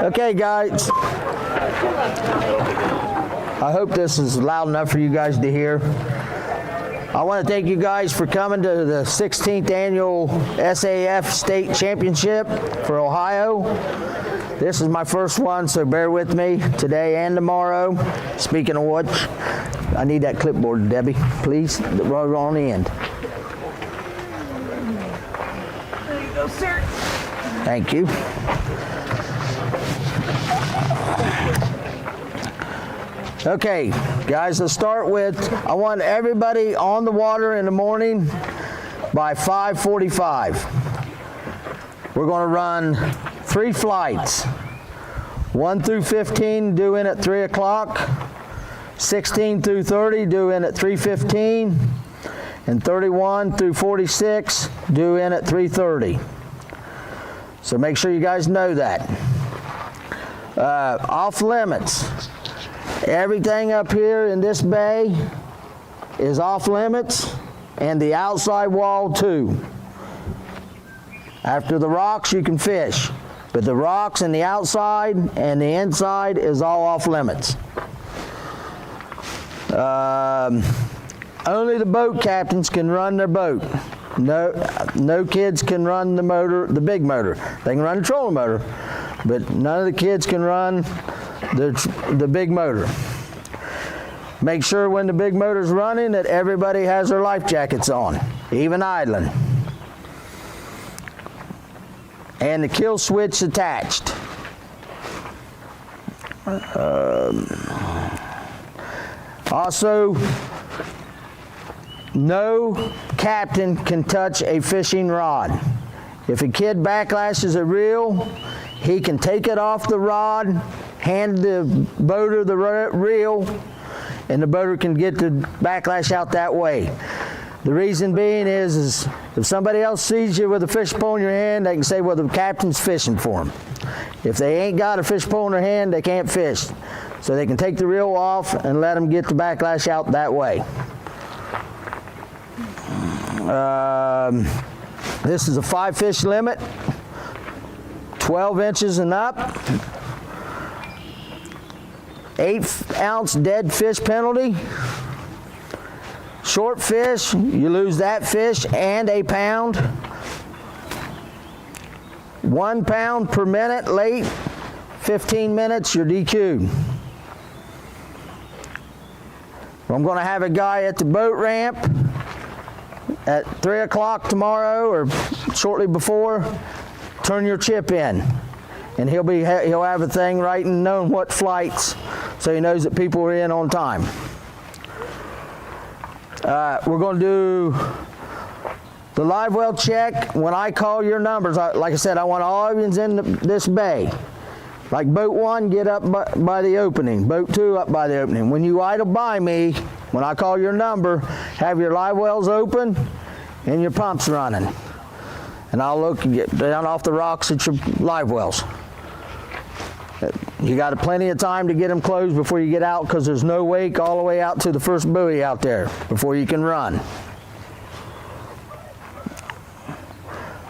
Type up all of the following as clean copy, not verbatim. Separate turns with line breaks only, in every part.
Okay, guys. I hope this is loud enough for you guys to hear. I want to thank you guys for coming to the 16th annual SAF State Championship for Ohio. This is my first one, so bear with me today and tomorrow. Speaking of which, I need that clipboard, Debbie, please, right on the end.
There you go, sir.
Thank you. Okay, guys, let's start with, I want everybody on the water in the morning by 5:45. We're going to run 3 flights. 1 through 15 due in at 3 o'clock, 16 through 30 due in at 3:15, and 31 through 46 due in at 3:30. So make sure you guys know that. Off limits. Everything up here in this bay is off limits, and the outside wall too. After the rocks you can fish, but the rocks and the outside and the inside is all off limits. Only the boat captains can run their boat. No kids can run the motor, the big motor. They can run the trolling motor, but none of the kids can run the big motor. Make sure when the big motor's running that everybody has their life jackets on, even idling. And the kill switch attached. Also, no captain can touch a fishing rod. If a kid backlashes a reel, he can take it off the rod, hand the boater the reel, and the boater can get the backlash out that way. The reason being is if somebody else sees you with a fish pole in your hand, they can say, well, the captain's fishing for them. If they ain't got a fish pole in their hand, they can't fish. So they can take the reel off and let them get the backlash out that way. This is a 5-fish limit, 12 inches and up. 8-ounce dead fish penalty. Short fish, you lose that fish and a pound. 1 pound per minute late, 15 minutes, you're DQ'd. I'm going to have a guy at the boat ramp at 3 o'clock tomorrow or shortly before, turn your chip in. And he'll have a thing writing knowing what flights, so he knows that people are in on time. We're going to do the live well check when I call your numbers. Like I said, I want all of you in this bay. Like boat 1, get up by the opening. Boat 2, up by the opening. When you idle by me, when I call your number, have your live wells open and your pumps running. And I'll look and get down off the rocks at your live wells. You got plenty of time to get them closed before you get out, because there's no wake all the way out to the first buoy out there before you can run.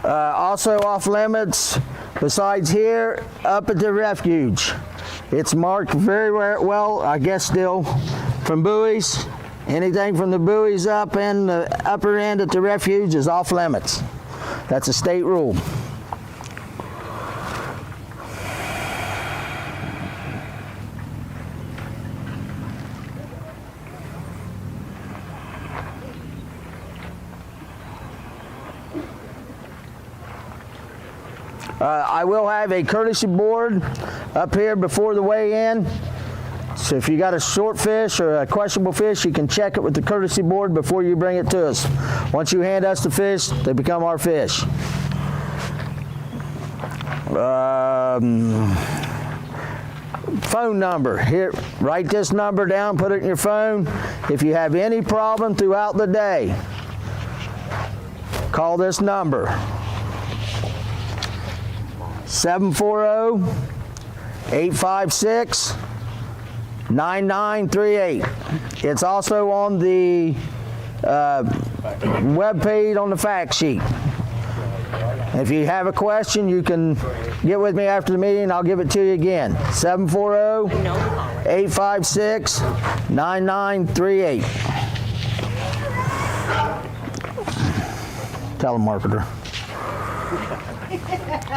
Also off limits, besides here, up at the refuge. It's marked very well, I guess still, from buoys. Anything from the buoys up and the upper end at the refuge is off limits. That's a state rule. I will have a courtesy board up here before the weigh-in. So if you got a short fish or a questionable fish, you can check it with the courtesy board before you bring it to us. Once you hand us the fish, they become our fish. Phone number. Here, write this number down, put it in your phone. If you have any problem throughout the day, call this number. 740-856-9938. It's also on the web page on the fact sheet. If you have a question, you can get with me after the meeting. I'll give it to you again. 740-856-9938. Telemarketer.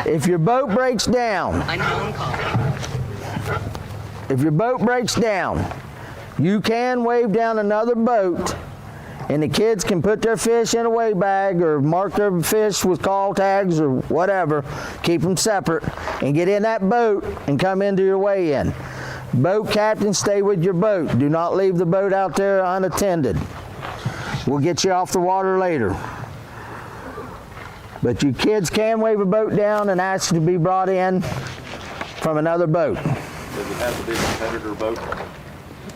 If your boat breaks down, you can wave down another boat, and the kids can put their fish in a weigh bag or mark their fish with call tags or whatever, keep them separate, and get in that boat and come into your weigh-in. Boat captain, stay with your boat. Do not leave the boat out there unattended. We'll get you off the water later. But you kids can wave a boat down and ask to be brought in from another boat.
Does it have to be a competitor boat?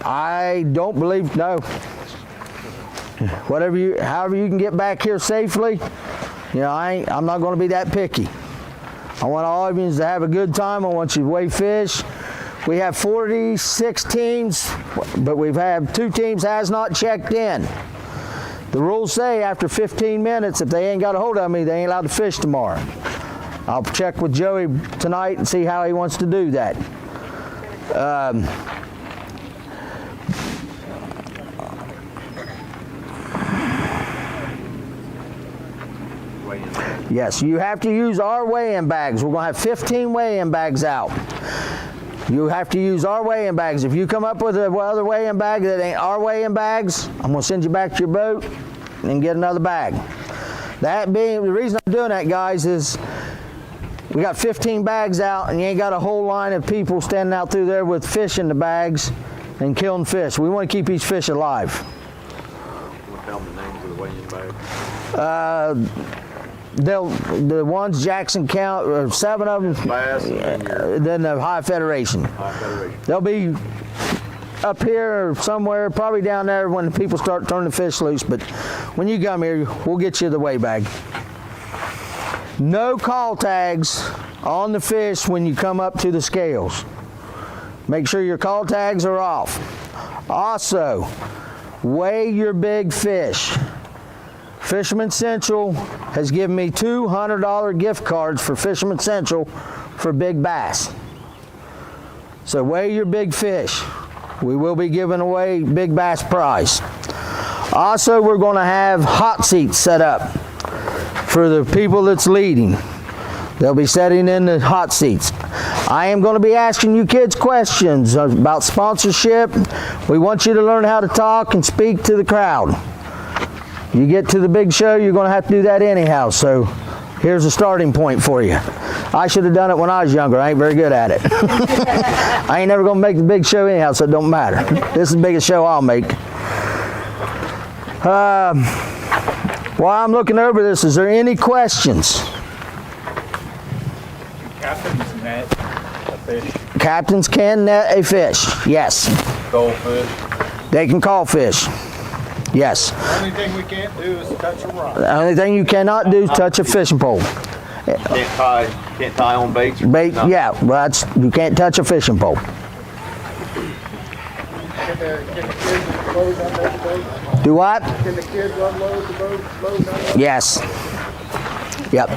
I don't believe, no. However you can get back here safely, you know, I'm not going to be that picky. I want all of you to have a good time. I want you to weigh fish. We have 46 teams, but we've had 2 teams has not checked in. The rules say after 15 minutes, if they ain't got a hold of me, they ain't allowed to fish tomorrow. I'll check with Joey tonight and see how he wants to do that. Yes, you have to use our weigh-in bags. We're going to have 15 weigh-in bags out. You have to use our weigh-in bags. If you come up with another weigh-in bag that ain't our weigh-in bags, I'm going to send you back to your boat and get another bag. That being, the reason I'm doing that, guys, is we got 15 bags out and you ain't got a whole line of people standing out through there with fish in the bags and killing fish. We want to keep these fish alive.
We'll tell them the names of the weigh-in bags.
The ones Jackson County, 7 of them,
Bass,
then the High Federation. They'll be up here or somewhere, probably down there when people start turning the fish loose, but when you come here, we'll get you the weigh bag. No call tags on the fish when you come up to the scales. Make sure your call tags are off. Also, weigh your big fish. Fisherman Central has given me $200 gift cards for Fisherman Central for big bass. So weigh your big fish. We will be giving away big bass prize. Also, we're going to have hot seats set up for the people that's leading. They'll be sitting in the hot seats. I am going to be asking you kids questions about sponsorship. We want you to learn how to talk and speak to the crowd. You get to the big show, you're going to have to do that anyhow, so here's a starting point for you. I should have done it when I was younger. I ain't very good at it. I ain't never going to make the big show anyhow, so it don't matter. This is the biggest show I'll make. While I'm looking over this, is there any questions?
Captains net a fish.
Captains can net a fish, yes.
Goldfish.
They can call fish. Yes.
The only thing we can't do is touch a rod.
The only thing you cannot do is touch a fishing pole.
Can't tie on baits.
Bait,
No.
yeah, well, you can't touch a fishing pole.
Can the kids load unload the boat?
Do what?
Can the kids unload the boat? Load unload?
Yes. Yep.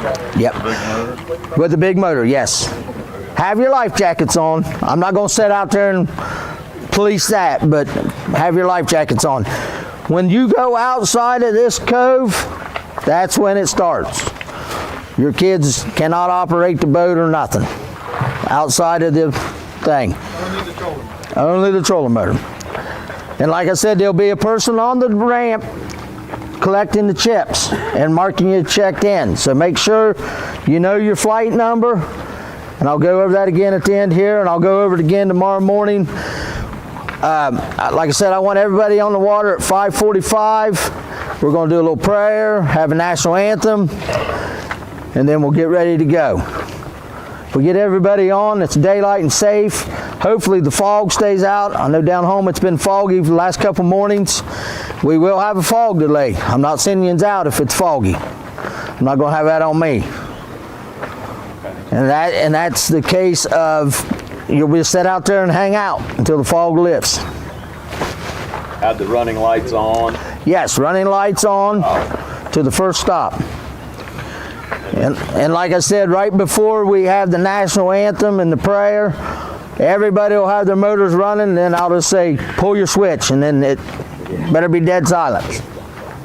With the big motor, yes. Have your life jackets on. I'm not going to sit out there and police that, but have your life jackets on. When you go outside of this cove, that's when it starts. Your kids cannot operate the boat or nothing outside of the thing. Only the trolling motor. And like I said, there'll be a person on the ramp collecting the chips and marking you checked in. So make sure you know your flight number. And I'll go over that again at the end here, and I'll go over it again tomorrow morning. Like I said, I want everybody on the water at 5:45. We're going to do a little prayer, have a national anthem, and then we'll get ready to go. If we get everybody on, it's daylight and safe. Hopefully the fog stays out. I know down home it's been foggy for the last couple mornings. We will have a fog delay. I'm not sending you out if it's foggy. I'm not going to have that on me. And that's the case of you'll be set out there and hang out until the fog lifts.
Had the running lights on.
Yes, running lights on to the first stop. And like I said, right before we have the national anthem and the prayer, everybody will have their motors running, and then I'll just say, pull your switch, and then it better be dead silence.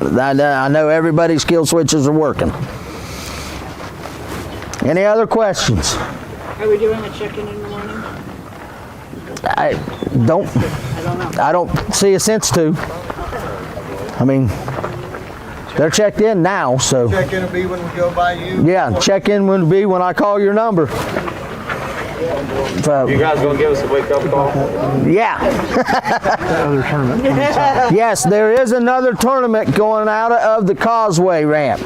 I know everybody's kill switches are working. Any other questions?
Are we doing a check-in in the morning?
I don't
know.
I don't see a sense to. I mean, they're checked in now, so.
Check-in will be when we go by you.
Yeah, check-in would be when I call your number. So,
You guys gonna give us a wake-up call?
yeah. Yes, there is another tournament going out of the causeway ramp.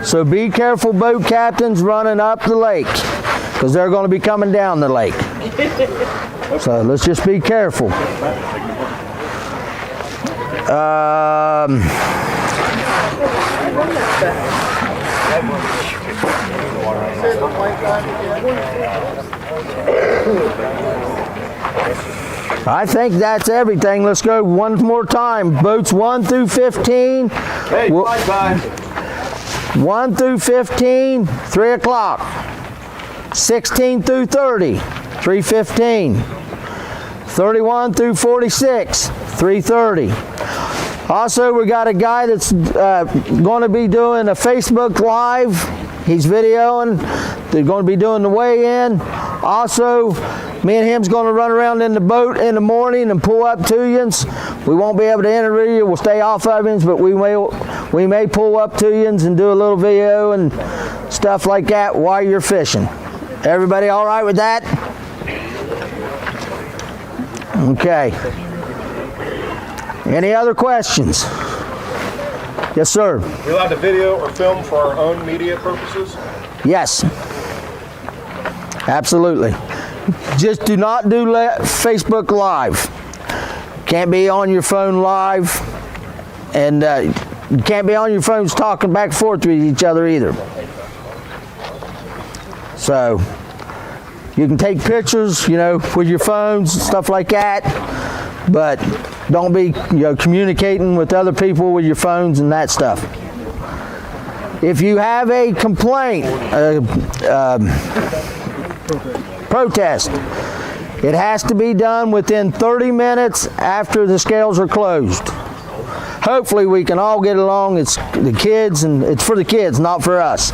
So be careful, boat captains running up the lake, because they're going to be coming down the lake. So let's just be careful. I think that's everything. Let's go one more time. Boats 1 through 15.
Hey, flight time.
1 through 15, 3 o'clock. 16 through 30, 3:15. 31 through 46, 3:30. Also, we got a guy that's going to be doing a Facebook Live. He's videoing. They're going to be doing the weigh-in. Also, me and him's going to run around in the boat in the morning and pull up tuyans. We won't be able to interview you. We'll stay off of him, but we may pull up tuyans and do a little video and stuff like that while you're fishing. Everybody all right with that? Okay. Any other questions? Yes, sir.
We allowed to video or film for our own media purposes?
Yes. Absolutely. Just do not do Facebook Live. Can't be on your phone live, and you can't be on your phones talking back and forth with each other either. So you can take pictures, with your phones and stuff like that, but don't be, communicating with other people with your phones and that stuff. If you have a complaint, protest, it has to be done within 30 minutes after the scales are closed. Hopefully we can all get along. It's the kids, and it's for the kids, not for us.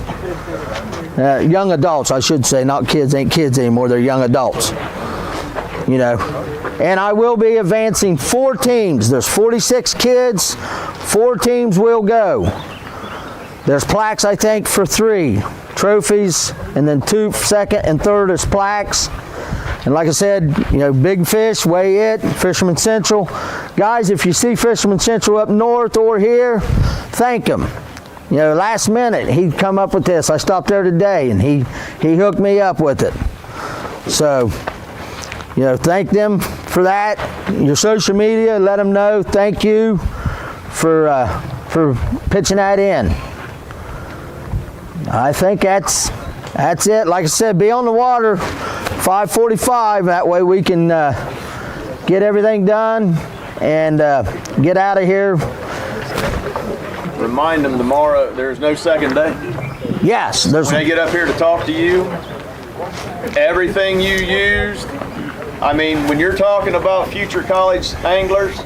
Young adults, I should say, not kids. Ain't kids anymore, they're young adults. And I will be advancing 4 teams. There's 46 kids, 4 teams will go. There's plaques, I think, for 3 trophies, and then 2 second and third is plaques. And like I said, big fish, weigh it, Fisherman Central. Guys, if you see Fisherman Central up north or here, thank him. Last minute, he'd come up with this. I stopped there today, and he hooked me up with it. So, thank them for that. Your social media, let them know. Thank you for pitching that in. I think that's it. Like I said, be on the water 5:45. That way we can get everything done and get out of here.
Remind them tomorrow there's no second day.
Yes, there's.
When they get up here to talk to you, everything you used, when you're talking about future college anglers,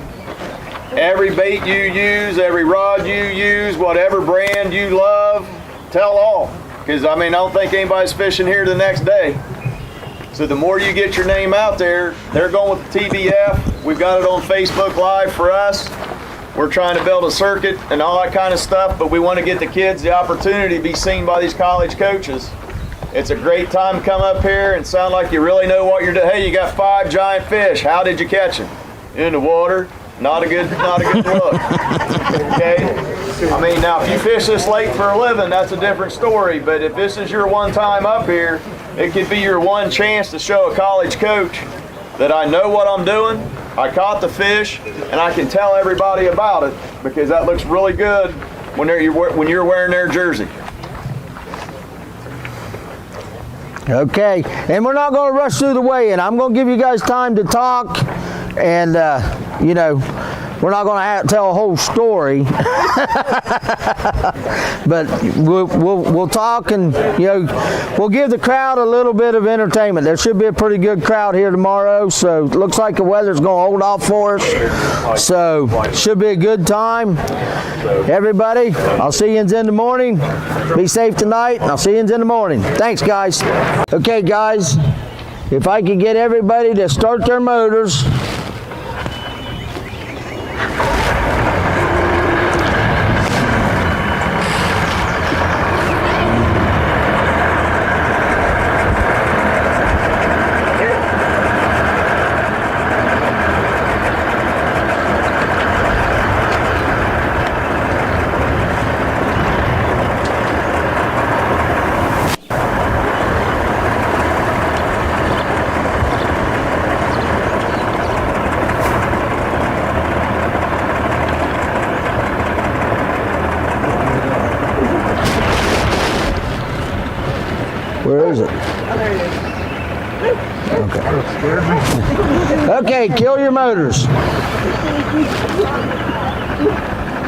every bait you use, every rod you use, whatever brand you love, tell all. Because, I don't think anybody's fishing here the next day. So the more you get your name out there, they're going with the TBF. We've got it on Facebook Live for us. We're trying to build a circuit and all that kind of stuff, but we want to get the kids the opportunity to be seen by these college coaches. It's a great time to come up here and sound like you really know what you're doing. Hey, you got 5 giant fish. How did you catch them? In the water. Not a good look. Okay? Now if you fish this lake for a living, that's a different story. But if this is your one time up here, it could be your one chance to show a college coach that I know what I'm doing, I caught the fish, and I can tell everybody about it, because that looks really good when you're wearing their jersey.
Okay, and we're not going to rush through the weigh-in. I'm going to give you guys time to talk and, We're not going to tell a whole story, but we'll talk, and we'll give the crowd a little bit of entertainment. There should be a pretty good crowd here tomorrow, so it looks like the weather's going to hold off for us. So should be a good time. Everybody, I'll see you in the morning. Be safe tonight, and I'll see you in the morning. Thanks, guys. Okay, guys, if I could get everybody to start their motors. Where is it? Okay, kill your motors.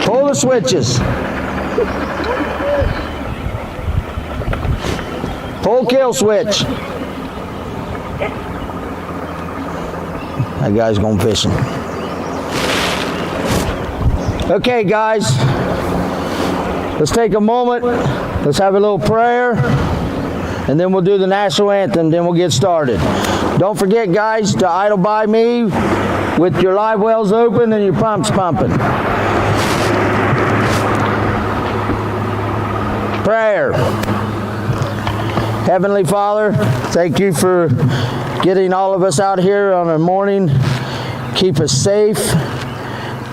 Pull the switches. Pull kill switch. That guy's going fishing. Okay, guys. Let's take a moment. Let's have a little prayer. And then we'll do the national anthem, then we'll get started. Don't forget, guys, to idle by me with your live wells open and your pumps pumping. Prayer. Heavenly Father, thank you for getting all of us out here on a morning. Keep us safe.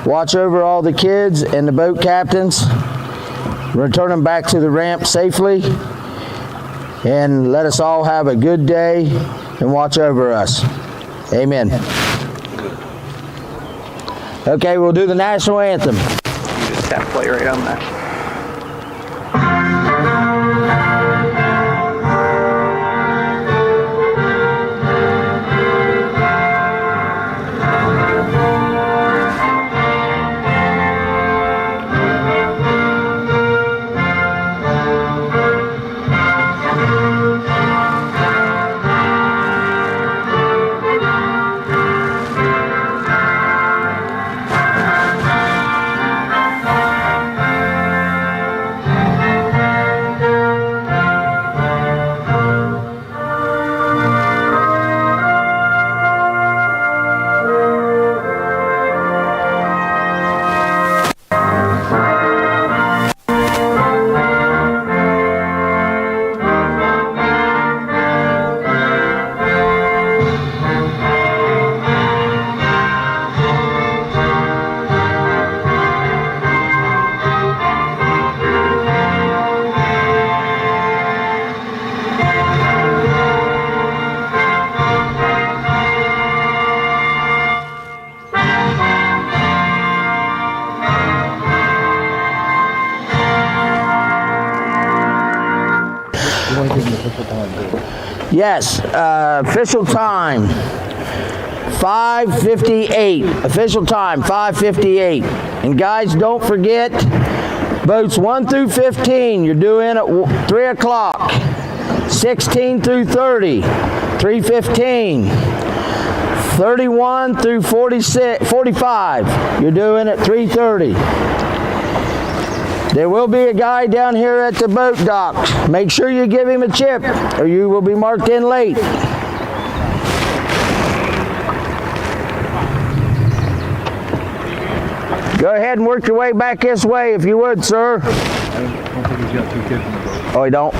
Watch over all the kids and the boat captains. Return them back to the ramp safely. And let us all have a good day and watch over us. Amen. Okay, we'll do the national anthem.
You just tap play right on that.
Yes, official time, 5:58. Official time, 5:58. And guys, don't forget, boats 1 through 15, you're due in at 3 o'clock. 16 through 30, 3:15. 31 through 45, you're due in at 3:30. There will be a guy down here at the boat dock. Make sure you give him a chip or you will be marked in late. Go ahead and work your way back this way if you would, sir.
I don't think he's got 2 kids in the boat.
Oh, he don't?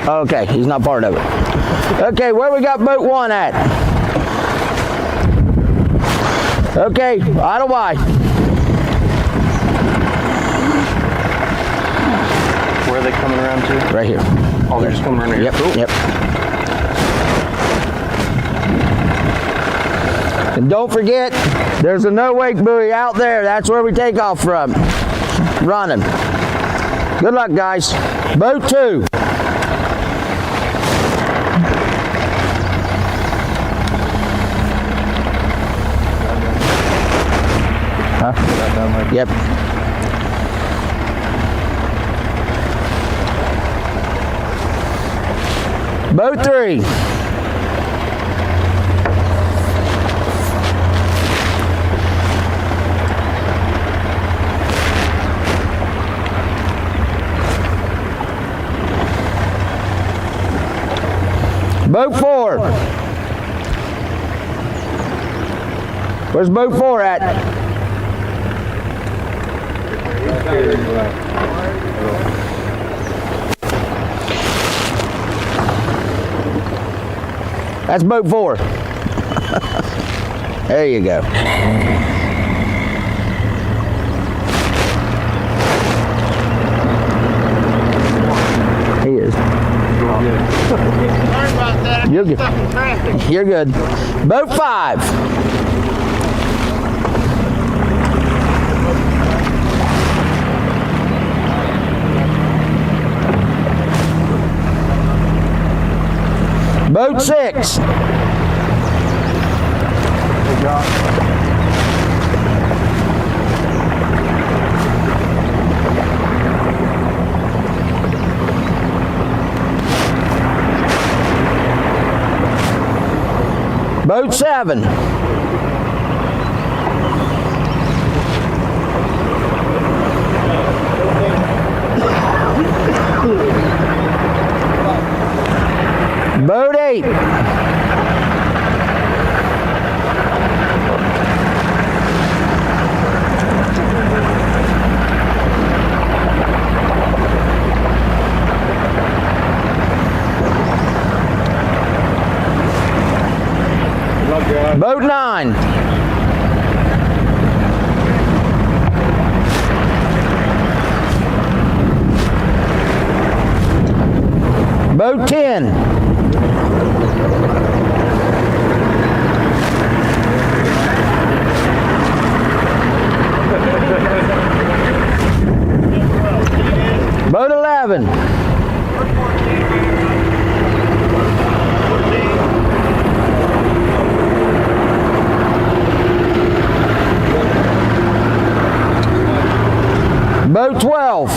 Okay, he's not part of it. Okay, where we got boat 1 at? Okay, idle by.
Where are they coming around to?
Right here.
Oh, they're just coming around here.
Yep,
Cool.
yep. And don't forget, there's a no-wake buoy out there. That's where we take off from. Running. Good luck, guys. Boat 2. Yep. Boat 3. Boat 4. Where's boat 4 at? That's boat 4. There you go. He is. You're good. You're good. Boat 5. Boat 6. Boat 7. Boat 8. Boat 9. Boat 10. Boat 11. Boat 12.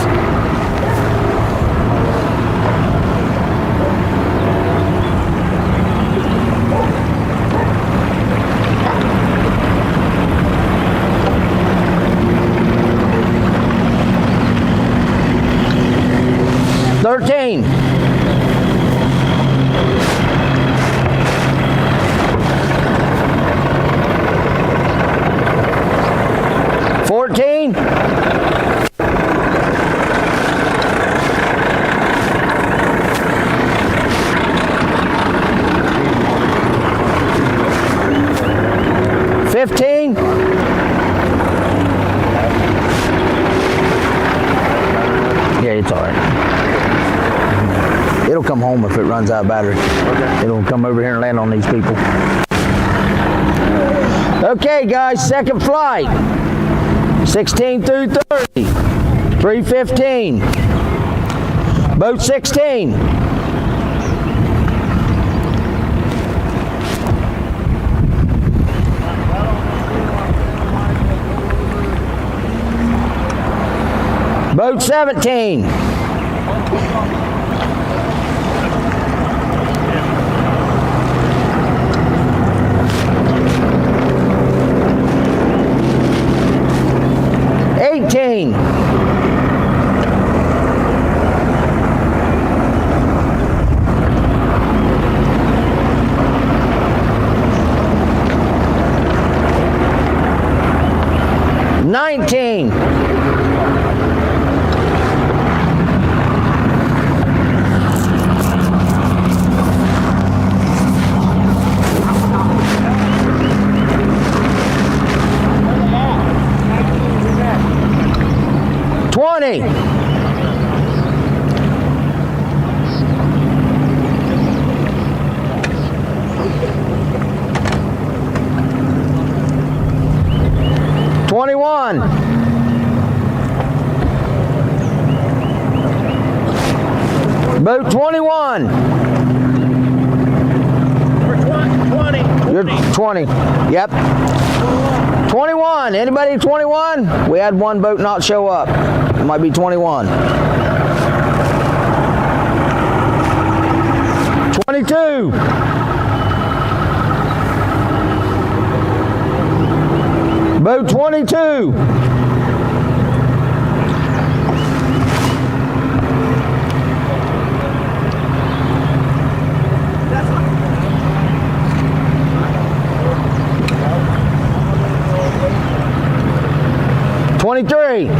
$13. $14. $15. Yeah, it's all right. It'll come home if it runs out of battery. Okay. It'll come over here and land on these people. Okay, guys, second flight. 16 through 30. 3:15. Boat 16. Boat 17. $18. $19. $20. $21. Boat 21. You're 20. Yep. 21. Anybody 21? We had one boat not show up. It might be 21. 22. Boat 22. $23.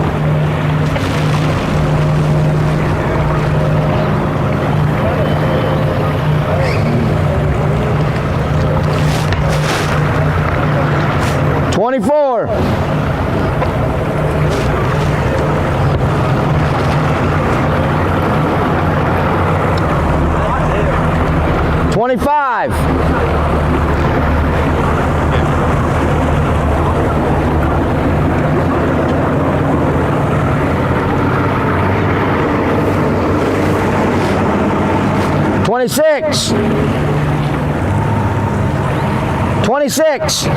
$24. $25. $26. $26.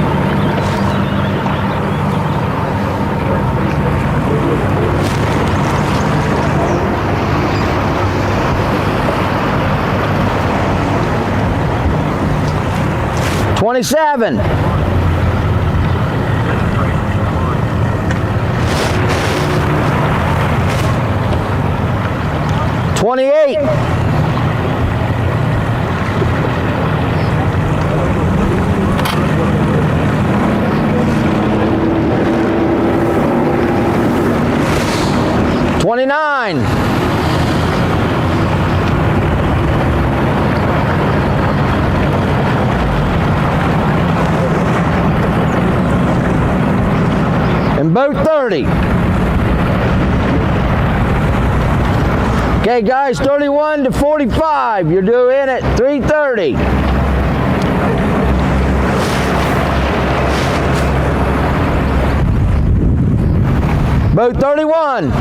$27. $28. $29. And boat 30. Okay, guys, 31 to 45. You're doing it 3:30. Boat 31.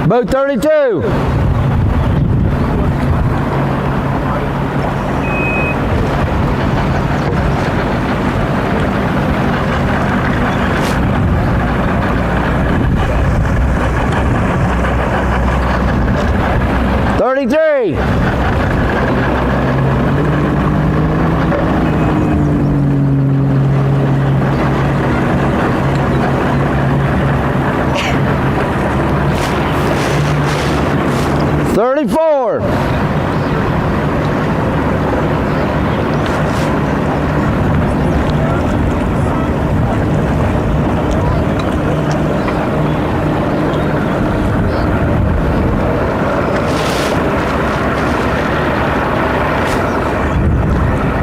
Boat 32. $33. $34.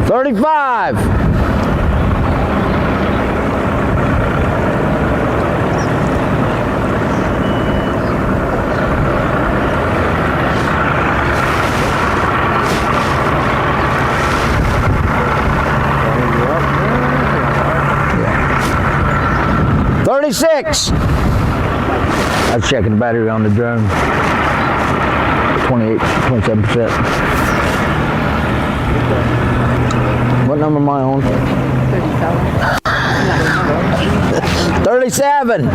$35. $36. I was checking the battery on the drone. 27%. What number am I on? 37.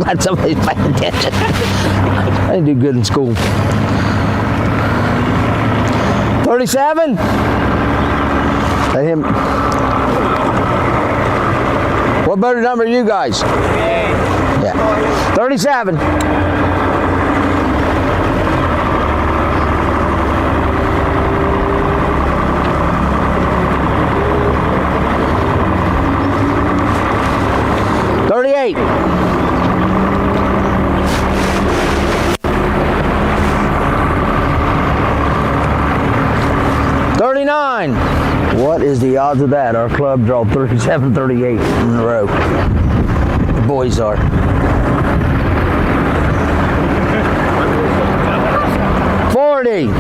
Glad somebody's paying attention. I didn't do good in school. 37. Let him. What boat number are you guys? Yeah. 37. $38. $39. What is the odds of that? Our club draw 37, 38 in a row. The boys are. $40.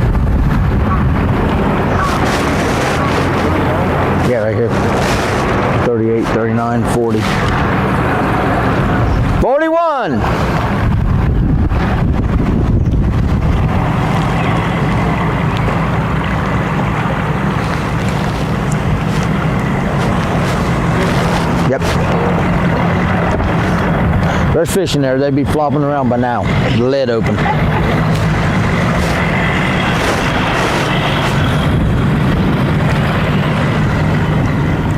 Yeah, right here. 38, 39, 40. There's fish in there. They'd be flopping around by now. The lid open.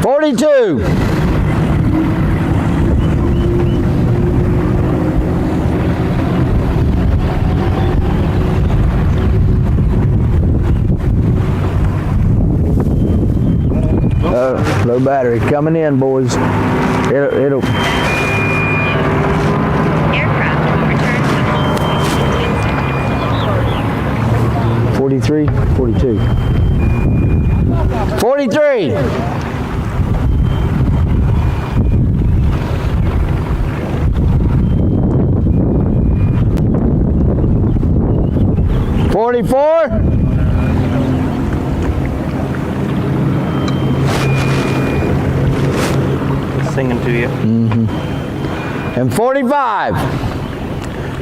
$42. Low battery coming in, boys. It'll.
Aircraft will return to
43, 42. 43. $44.
Singing to you.
And 45.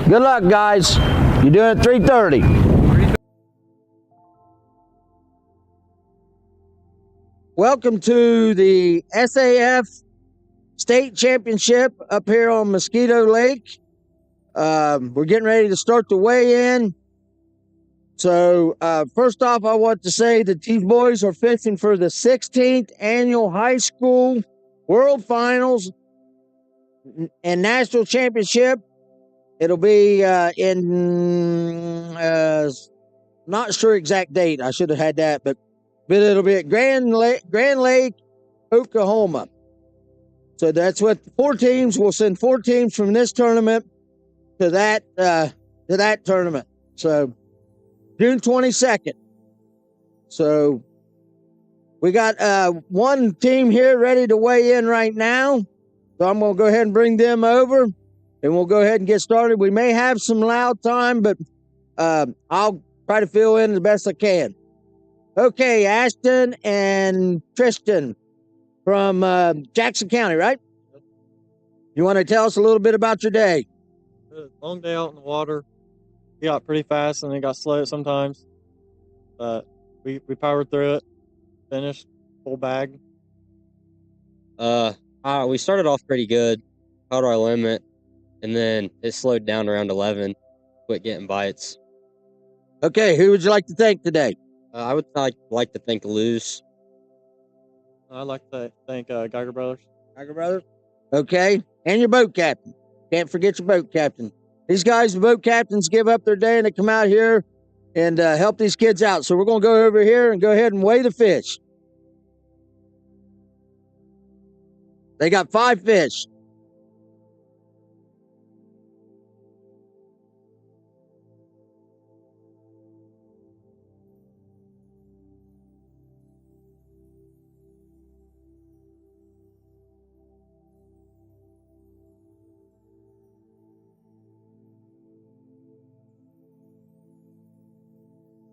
Good luck, guys. You're doing it 3:30. Welcome to the SAF State Championship up here on Mosquito Lake. We're getting ready to start the weigh-in. So first off, I want to say that these boys are fishing for the 16th Annual High School World Finals and National Championship. It'll be in, not sure exact date. I should have had that, but it'll be at Grand Lake, Oklahoma. So that's what 4 teams. We'll send 4 teams from this tournament to that tournament. So June 22nd. So we got one team here ready to weigh in right now. So I'm going to go ahead and bring them over, and we'll go ahead and get started. We may have some loud time, but I'll try to fill in the best I can. Okay, Ashton and Tristan from Jackson County, right? You want to tell us a little bit about your day?
Long day out in the water. We got pretty fast and it got slow sometimes. But we powered through it. Finished full bag.
We started off pretty good, caught our limit, and then it slowed down around 11, quit getting bites.
Okay, who would you like to thank today?
I would like to thank Luz.
I'd like to thank Geiger Brothers.
Geiger Brothers? Okay, and your boat captain. Can't forget your boat captain. These guys, the boat captains, give up their day and they come out here and help these kids out. So we're going to go over here and go ahead and weigh the fish. They got 5 fish.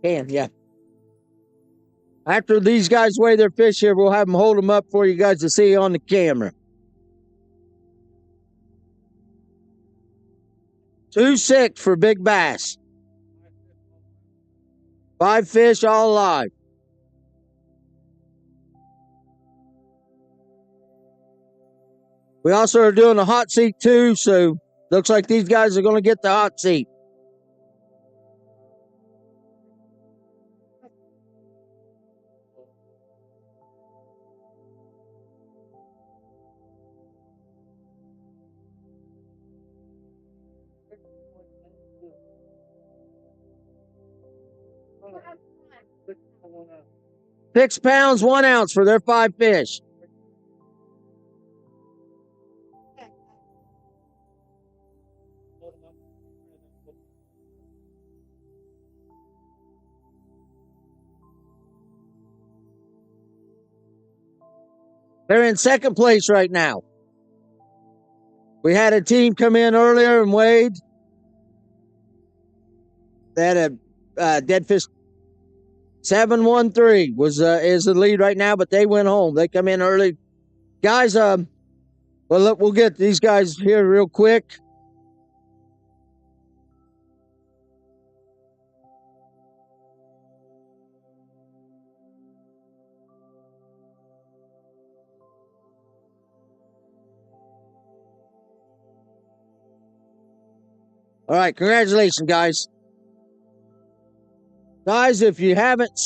Yeah. After these guys weigh their fish here, we'll have them hold them up for you guys to see on the camera. 2.6 for big bass. 5 fish all alive. We also are doing a hot seat too, so looks like these guys are going to get the hot seat. £6, 1 ounce for their 5 fish. They're in second place right now. We had a team come in earlier and weighed. They had a dead fish. 713 is the lead right now, but they went home. They come in early. Guys, well, look, we'll get these guys here real quick. All right, congratulations, guys. Guys, if you haven't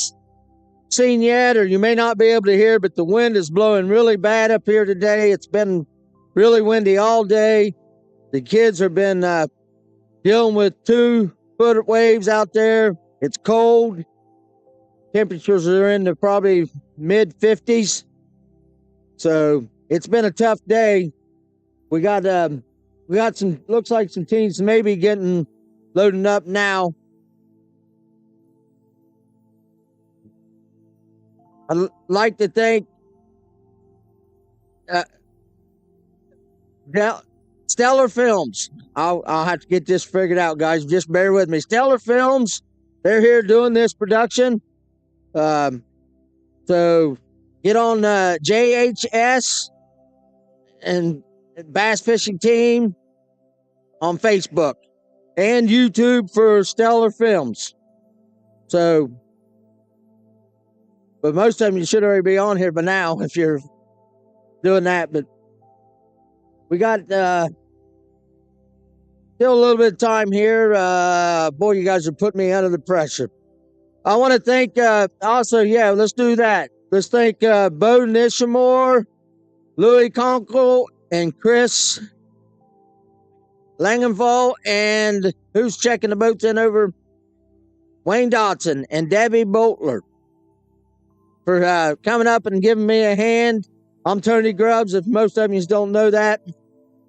seen yet, or you may not be able to hear, but the wind is blowing really bad up here today. It's been really windy all day. The kids have been dealing with 2-foot waves out there. It's cold. Temperatures are in the probably mid 50s. So it's been a tough day. We got some, looks like some teams maybe loading up now. I'd like to thank Stellar Films. I'll have to get this figured out, guys. Just bear with me. Stellar Films, they're here doing this production. So get on JHS and Bass Fishing Team on Facebook and YouTube for Stellar Films. So, but most of them you should already be on here by now if you're doing that. But we got still a little bit of time here. Boy, you guys are putting me under the pressure. I want to thank also, yeah, let's do that. Let's thank Bo Nishamore, Louis Conkle, and Chris Langenval, and who's checking the boats in over? Wayne Dotson and Debbie Boltler for coming up and giving me a hand. I'm Tony Grubbs, if most of you don't know that.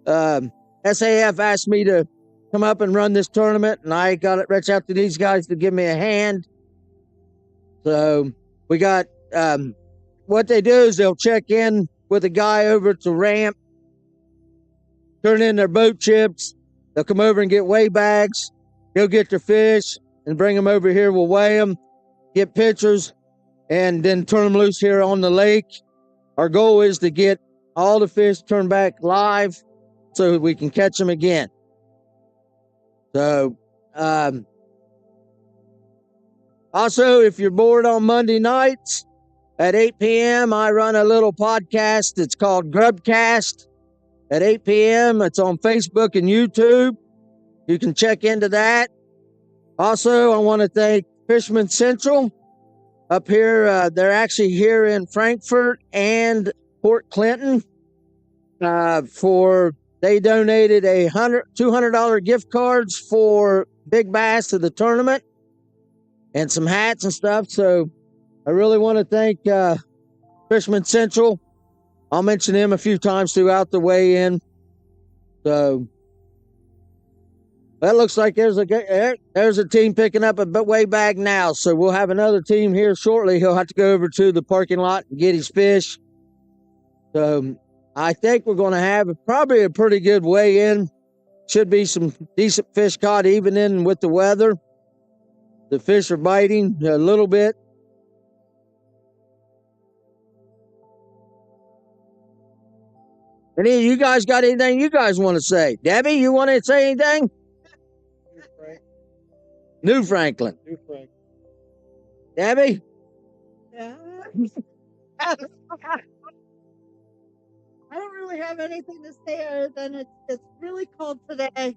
SAF asked me to come up and run this tournament, and I got to reach out to these guys to give me a hand. So we got, what they do is they'll check in with a guy over at the ramp, turn in their boat chips. They'll come over and get weigh bags, go get their fish, and bring them over here. We'll weigh them, get pictures, and then turn them loose here on the lake. Our goal is to get all the fish turned back live so we can catch them again. So, also, if you're bored on Monday nights at 8 p.m., I run a little podcast. It's called Grubcast at 8 p.m. It's on Facebook and YouTube. You can check into that. Also, I want to thank Fisherman Central up here. They're actually here in Frankfurt and Port Clinton. They donated $200 gift cards for Big Bass to the tournament and some hats and stuff. So I really want to thank Fisherman Central. I'll mention him a few times throughout the weigh-in. So that looks like there's a team picking up a weigh bag now. So we'll have another team here shortly. He'll have to go over to the parking lot and get his fish. So I think we're going to have probably a pretty good weigh-in. Should be some decent fish caught even in with the weather. The fish are biting a little bit. Any of you guys got anything you guys want to say? Debbie, you want to say anything? New Franklin. Debbie?
Yeah. I don't really have anything to say other than it's really cold today.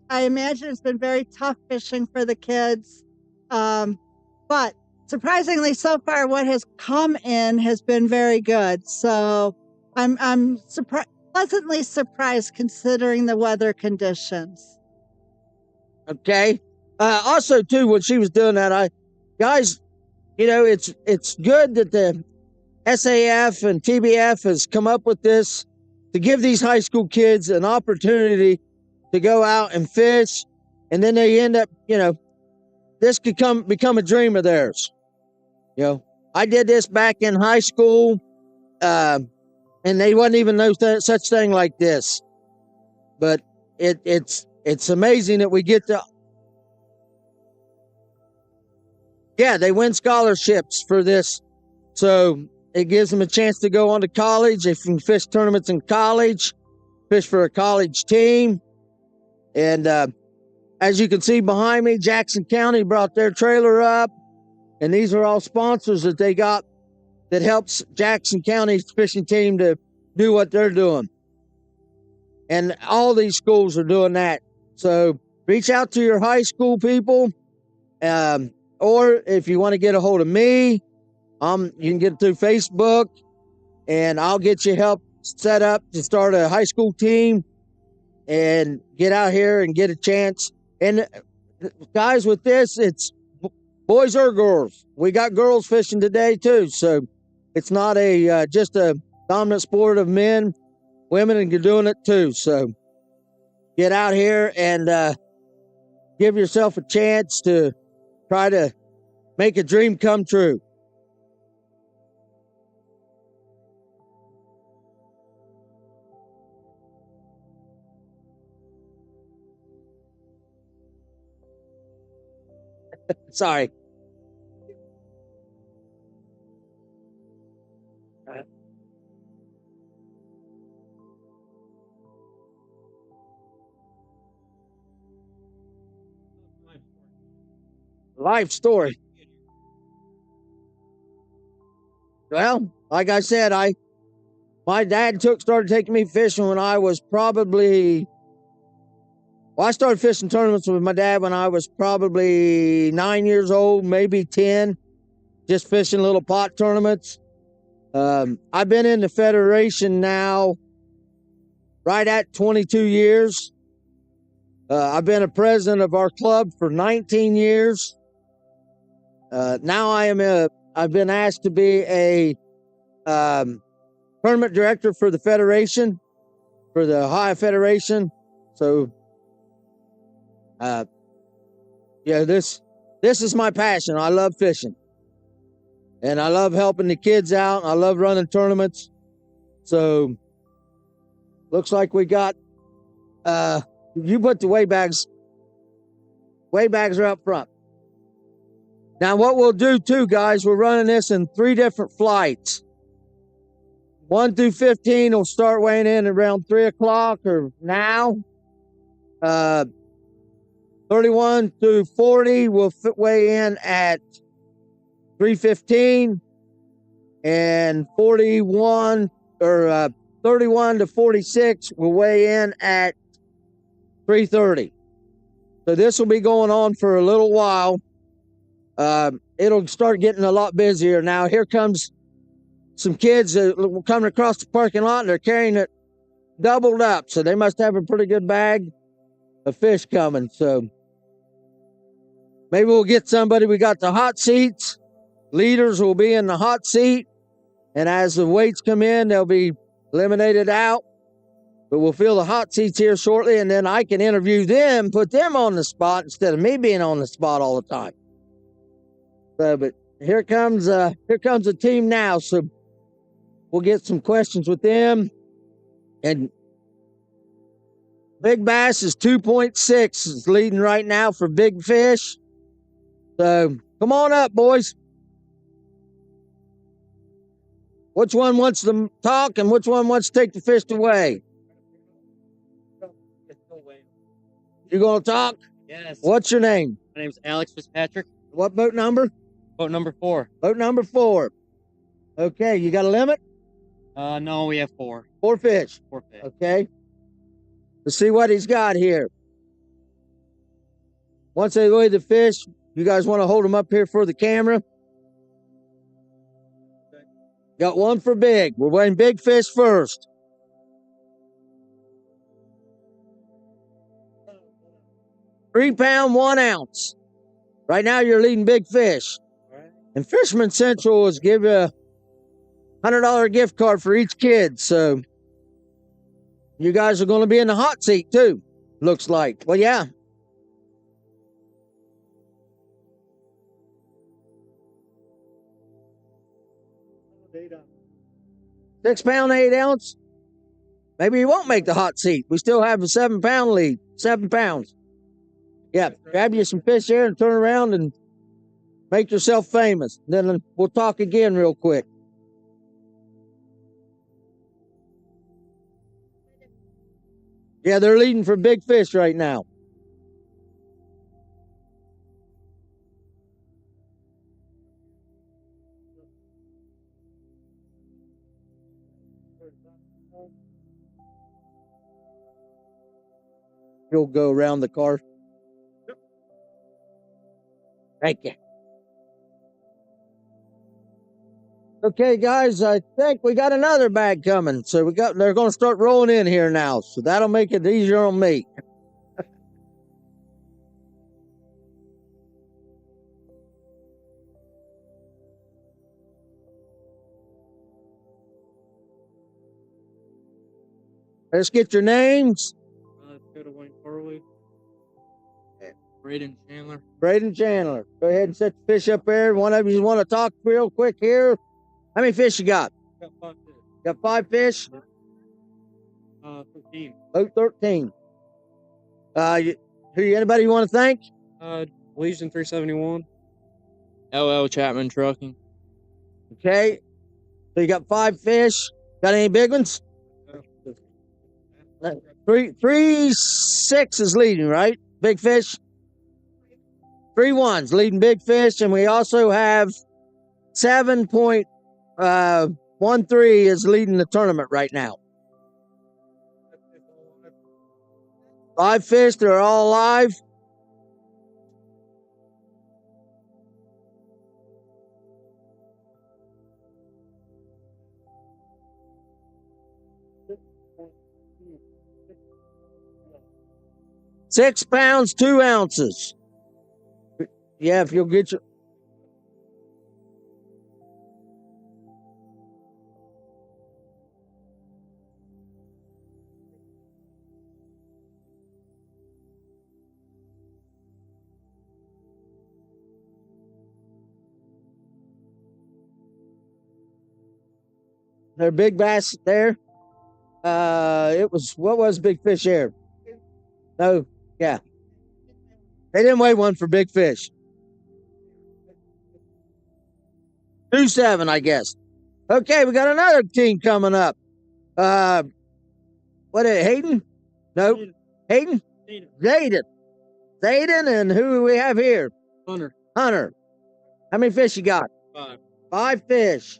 I imagine it's been very tough fishing for the kids. But surprisingly so far what has come in has been very good. So I'm pleasantly surprised considering the weather conditions.
Okay. Also too, when she was doing that, guys, you know, it's good that the SAF and TBF has come up with this to give these high school kids an opportunity to go out and fish, and then they end up, you know, this could become a dream of theirs. You know, I did this back in high school, and they wasn't even no such thing like this. But it's amazing that we get to. Yeah, they win scholarships for this, so it gives them a chance to go on to college. They can fish tournaments in college, fish for a college team. And as you can see behind me, Jackson County brought their trailer up. And these are all sponsors that they got that helps Jackson County's fishing team to do what they're doing. And all these schools are doing that. So reach out to your high school people. Or if you want to get a hold of me, you can get it through Facebook, and I'll get you help set up to start a high school team and get out here and get a chance. And guys, with this, it's boys or girls. We got girls fishing today too, so it's not a just a dominant sport of men. Women are doing it too. So get out here and give yourself a chance to try to make a dream come true. Sorry. Life story. Well, like I said, my dad started taking me fishing when I was probably. Well, I started fishing tournaments with my dad when I was probably 9 years old, maybe 10, just fishing little pot tournaments. I've been in the Federation now right at 22 years. I've been a president of our club for 19 years. Now I've been asked to be a tournament director for the Federation, for the Ohio Federation. So, this is my passion. I love fishing, and I love helping the kids out. I love running tournaments. So, looks like we got. You put the weigh bags. Weigh bags are up front. Now, what we'll do too, guys, we're running this in 3 different flights. 1 through 15 will start weighing in around 3 o'clock or now. 31 through 40 will weigh in at 3:15, and 31 to 46 will weigh in at 3:30. So this will be going on for a little while. It'll start getting a lot busier. Now here comes some kids that were coming across the parking lot, and they're carrying it doubled up. So they must have a pretty good bag of fish coming. So maybe we'll get somebody. We got the hot seats. Leaders will be in the hot seat. And as the weights come in, they'll be eliminated out. But we'll fill the hot seats here shortly, and then I can interview them, put them on the spot instead of me being on the spot all the time. So, but here comes a team now. So we'll get some questions with them. And Big Bass is 2.6 is leading right now for big fish. So come on up, boys. Which one wants to talk and which one wants to take the fish away? You gonna talk?
Yes.
What's your name?
My name's Alex Fitzpatrick.
What boat number?
Boat number 4.
Boat number 4. Okay, you got a limit?
No, we have 4.
4 fish.
4 fish.
Okay. Let's see what he's got here. Once they weigh the fish, you guys want to hold them up here for the camera? Got one for big. We're weighing big fish first. £3 1 ounce. Right now you're leading big fish. And Fisherman Central is give you a $100 gift card for each kid. So you guys are going to be in the hot seat too, looks like. Well, yeah. £6 8 ounce. Maybe you won't make the hot seat. We still have a 7 pound lead. 7 pounds. Yeah, grab you some fish there and turn around and make yourself famous. Then we'll talk again real quick. Yeah, they're leading for big fish right now. You'll go around the car. Thank you. Okay, guys, I think we got another bag coming. So they're going to start rolling in here now. So that'll make it easier on me. Let's get your names.
Go to Wayne Farley. Braden Chandler.
Braden Chandler. Go ahead and set the fish up there. One of you want to talk real quick here. How many fish you got?
Got 5 fish.
Got 5 fish?
13.
Oh, 13. Anybody you want to thank?
Legion 371. LL Chapman Trucking.
Okay. So you got 5 fish. Got any big ones? 3-6 is leading, right? Big fish. 3-1's leading big fish, and we also have 7.13 is leading the tournament right now. 5 fish, they're all alive. £6, 2 ounces. Yeah, if you'll get your. Their big bass there. What was big fish there? No, yeah. They didn't weigh one for big fish. 2.7, I guess. Okay, we got another team coming up. What is it, Hayden? No. Hayden? Zayden. Zayden, and who do we have here?
Hunter.
Hunter. How many fish you got?
5.
5 fish.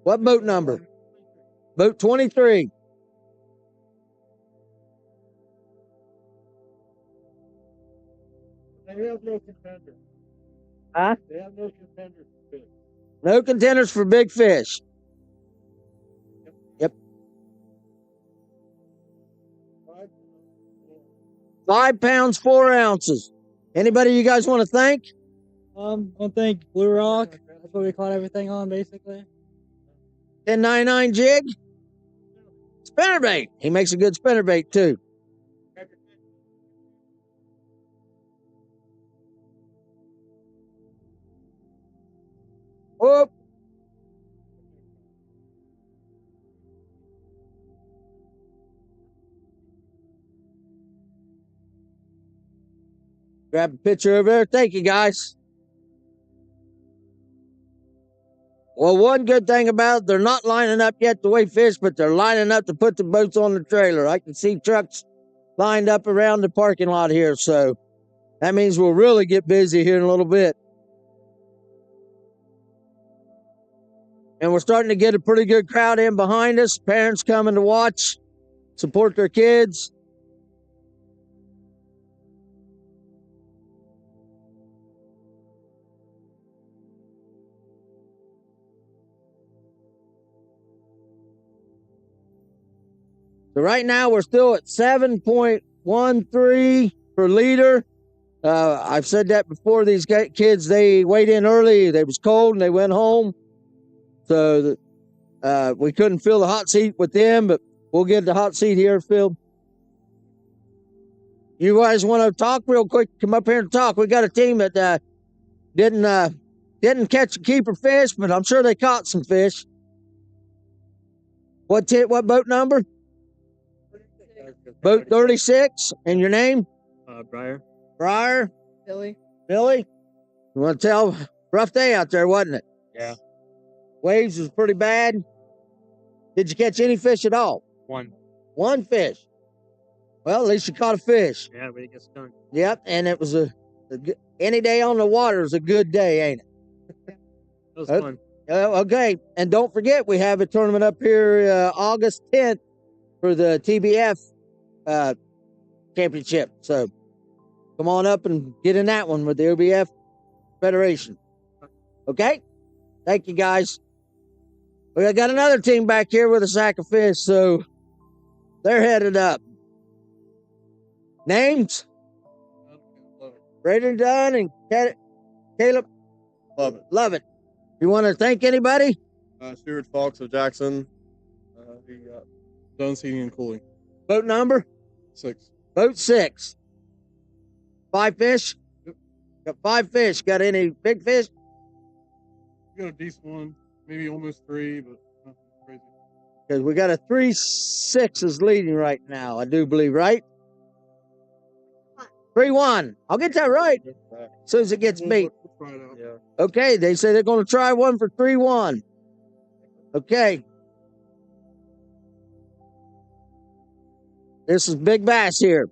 What boat number? Boat 23.
They have no contenders.
Huh?
They have no contenders for fish.
No contenders for big fish. Yep. 5 pounds, 4 ounces. Anybody you guys want to thank?
I want to thank Blue Rock. That's what we caught everything on, basically.
1099 jig. Spinnerbait. He makes a good spinnerbait too. Whoop. Grab a picture over there. Thank you, guys. Well, one good thing about it, they're not lining up yet to weigh fish, but they're lining up to put the boats on the trailer. I can see trucks lined up around the parking lot here, so that means we'll really get busy here in a little bit. And we're starting to get a pretty good crowd in behind us. Parents coming to watch, support their kids. So right now we're still at 7.13 per liter. I've said that before. These kids, they weighed in early. They was cold and they went home. So we couldn't fill the hot seat with them, but we'll get the hot seat here filled. You guys want to talk real quick? Come up here and talk. We got a team that didn't catch a keeper fish, but I'm sure they caught some fish. What boat number? Boat 36. And your name?
Briar.
Briar?
Billy.
Billy? You want to tell? Rough day out there, wasn't it?
Yeah.
Waves was pretty bad. Did you catch any fish at all?
1.
1 fish. Well, at least you caught a fish.
Yeah, but it gets done.
Yep, and it was any day on the water is a good day, ain't it?
That was fun.
Okay, and don't forget we have a tournament up here August 10th for the TBF championship. So come on up and get in that one with the OBF. Federation. Okay? Thank you, guys. We got another team back here with a sack of fish, so they're headed up. Names? Braden Dunn and Caleb Love it. You want to thank anybody?
Stuart Fox of Jackson. We got Jones Heating and Cooling.
Boat number?
6.
Boat 6. 5 fish?
Yep.
Got 5 fish. Got any big fish?
We got a decent one, maybe almost 3, but nothing crazy.
Because we got a 3-6 is leading right now, I do believe, right? 3-1. I'll get that right as soon as it gets beat.
We'll try it out.
Yeah. Okay, they say they're going to try one for 3-1. Okay. This is big bass here.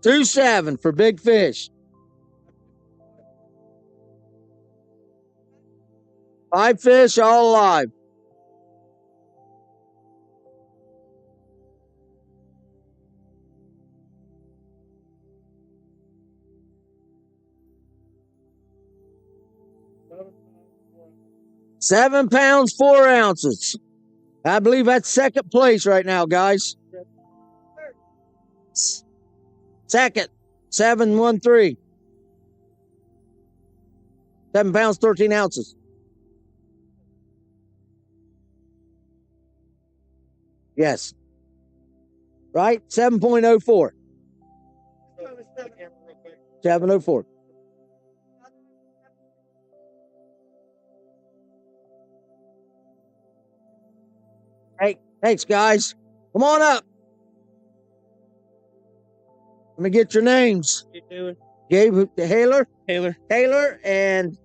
2-7 for big fish. 5 fish, all alive. £7 4 ounces. I believe that's second place right now, guys. Second, 713. 7 pounds, 13 ounces. Yes. Right? 7.04. 704. Hey, thanks, guys. Come on up. Let me get your names. Gabe Taylor. Taylor and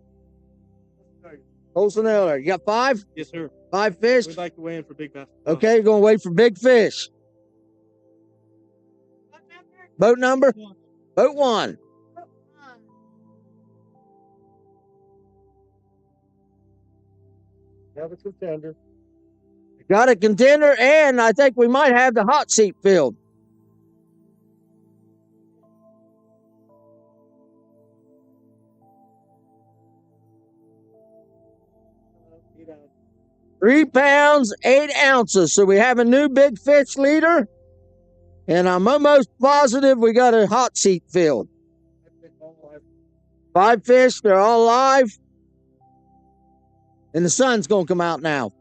Colson Eller. You got 5?
Yes, sir.
5 fish?
We'd like to weigh in for big bass.
Okay, you're going to wait for big fish. Boat number? Boat 1.
Have a contender.
Got a contender, and I think we might have the hot seat filled. £3 8 ounces. So we have a new big fish leader, and I'm almost positive we got a hot seat filled. 5 fish, they're all live, and the sun's gonna come out now.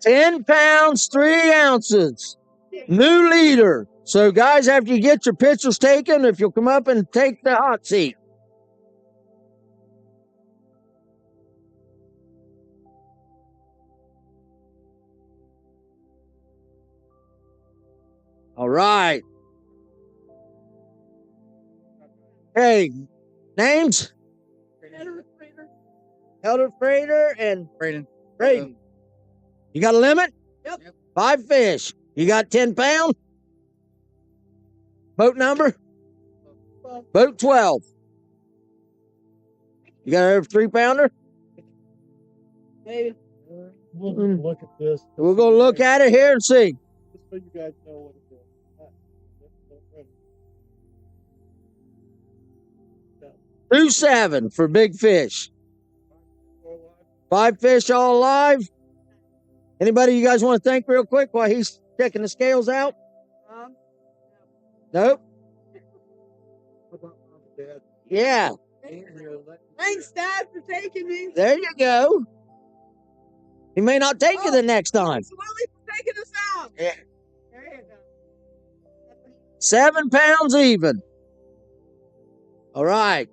£10 3 ounces. New leader. So guys, after you get your pictures taken, if you'll come up and take the hot seat. All right. Hey, names? Elder Freighter and Braden. You got a limit?
Yep.
5 fish. You got 10 pounds? Boat number? Boat 12. You got a 3-pounder?
Maybe.
We'll look at this.
We're going to look at it here and see.
Just so you guys know what it is.
2-7 for big fish. 5 fish all alive. Anybody you guys want to thank real quick while he's checking the scales out? Nope. Yeah.
Thanks, Dad, for taking me.
There you go. He may not take you the next time.
Sully for taking us out.
Yeah.
There you go.
7 pounds even. All right.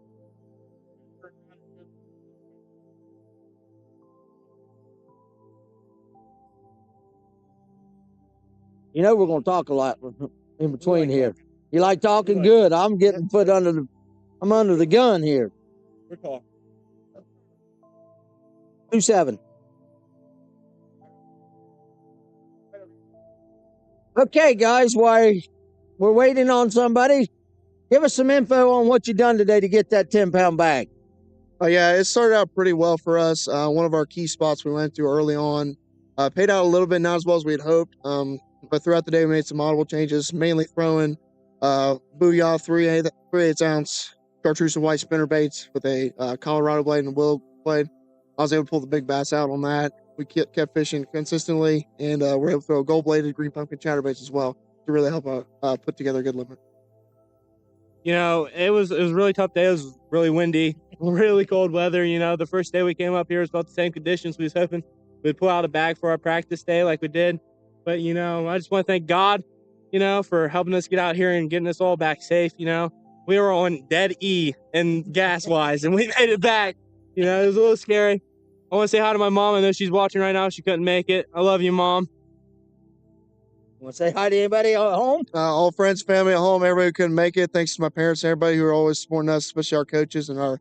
You know we're going to talk a lot in between here. You like talking? Good. I'm getting put under the gun here.
We're talking.
2-7. Okay, guys, while we're waiting on somebody, give us some info on what you done today to get that 10-pound bag.
Oh yeah, it started out pretty well for us. One of our key spots we went to early on paid out a little bit, not as well as we had hoped. But throughout the day, we made some audible changes, mainly throwing Booyah 3/8 ounce chartreuse and white spinner baits with a Colorado blade and a willow blade. I was able to pull the big bass out on that. We kept fishing consistently, and we're able to throw gold bladed green pumpkin chatterbaits as well to really help put together a good limit.
You know, it was a really tough day. It was really windy, really cold weather. You know, the first day we came up here was about the same conditions. We was hoping we'd pull out a bag for our practice day like we did. But, you know, I just want to thank God, you know, for helping us get out here and getting us all back safe. You know, we were on dead E and gas wise, and we made it back. You know, it was a little scary. I want to say hi to my mom. I know she's watching right now. She couldn't make it. I love you, Mom.
Want to say hi to anybody at home?
All friends, family at home, everybody who couldn't make it. Thanks to my parents and everybody who are always supporting us, especially our coaches and our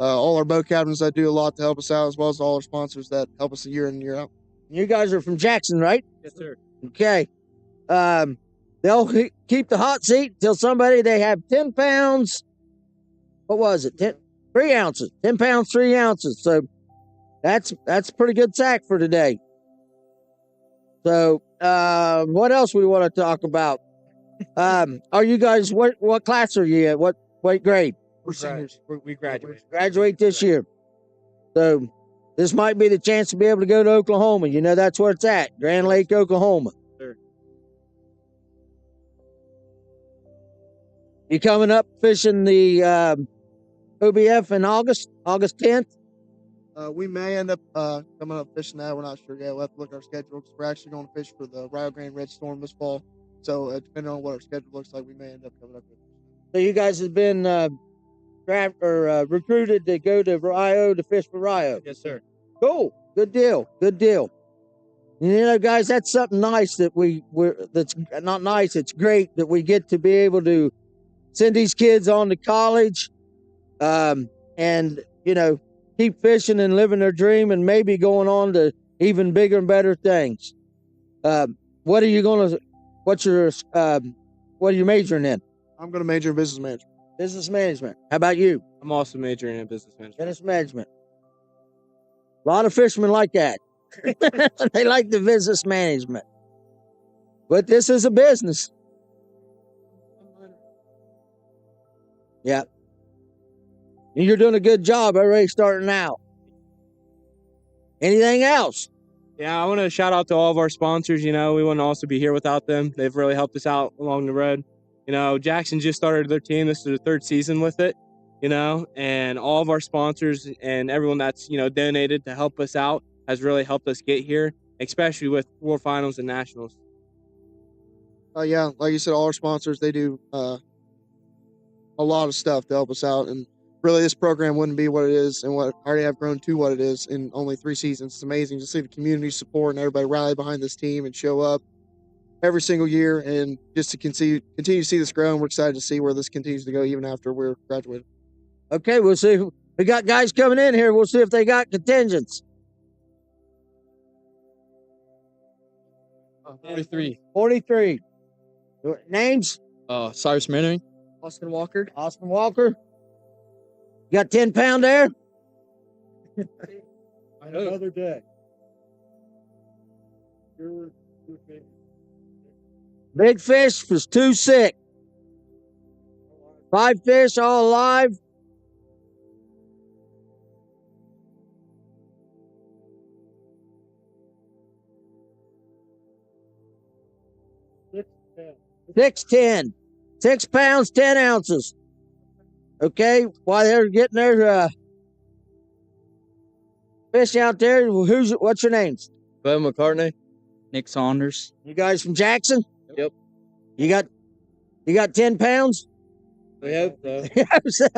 all our boat captains that do a lot to help us out, as well as all our sponsors that help us year in and year out.
You guys are from Jackson, right?
Yes, sir.
Okay. They'll keep the hot seat till they have 10 pounds. What was it? 3 ounces. 10 pounds, 3 ounces. So that's a pretty good sack for today. So what else we want to talk about? Are you guys, what class are you at? What grade?
We're seniors. We graduated.
Graduate this year. So this might be the chance to be able to go to Oklahoma. You know, that's where it's at, Grand Lake, Oklahoma.
Sure.
You coming up fishing the OBF in August 10th?
We may end up coming up fishing that. We're not sure yet. We'll have to look at our schedule because we're actually going to fish for the Rio Grande Red Storm this fall. So depending on what our schedule looks like, we may end up coming up with.
So you guys have been recruited to go to Rio to fish for Rio?
Yes, sir.
Cool. Good deal. Good deal. You know, guys, that's something nice that that's not nice. It's great that we get to be able to send these kids on to college, and, you know, keep fishing and living their dream and maybe going on to even bigger and better things. What are you majoring in?
I'm going to major in business management.
Business management. How about you?
I'm also majoring in business management.
Business management. A lot of fishermen like that. They like the business management. But this is a business. Yeah. You're doing a good job already starting out. Anything else?
Yeah, I want to shout out to all of our sponsors. You know, we wouldn't also be here without them. They've really helped us out along the road. You know, Jackson just started their team. This is their 3rd season with it, you know, and all of our sponsors and everyone that's, you know, donated to help us out has really helped us get here, especially with World Finals and Nationals.
Yeah, like you said, all our sponsors, they do a lot of stuff to help us out. And really, this program wouldn't be what it is and what already have grown to what it is in only 3 seasons. It's amazing to see the community support and everybody rally behind this team and show up every single year, and just to continue to see this grow. And we're excited to see where this continues to go even after we're graduated.
Okay, we'll see. We got guys coming in here. We'll see if they got contingents.
43.
43. Names?
Cyrus Mannering.
Austin Walker.
Austin Walker. You got 10 pound there?
Another day.
Big fish was too sick. 5 fish all alive. $6.10. 6 pounds, 10 ounces. Okay, while they're getting their fish out there, what's your names?
Bo McCartney. Nick Saunders.
You guys from Jackson?
Yep.
You got 10 pounds?
We hope so.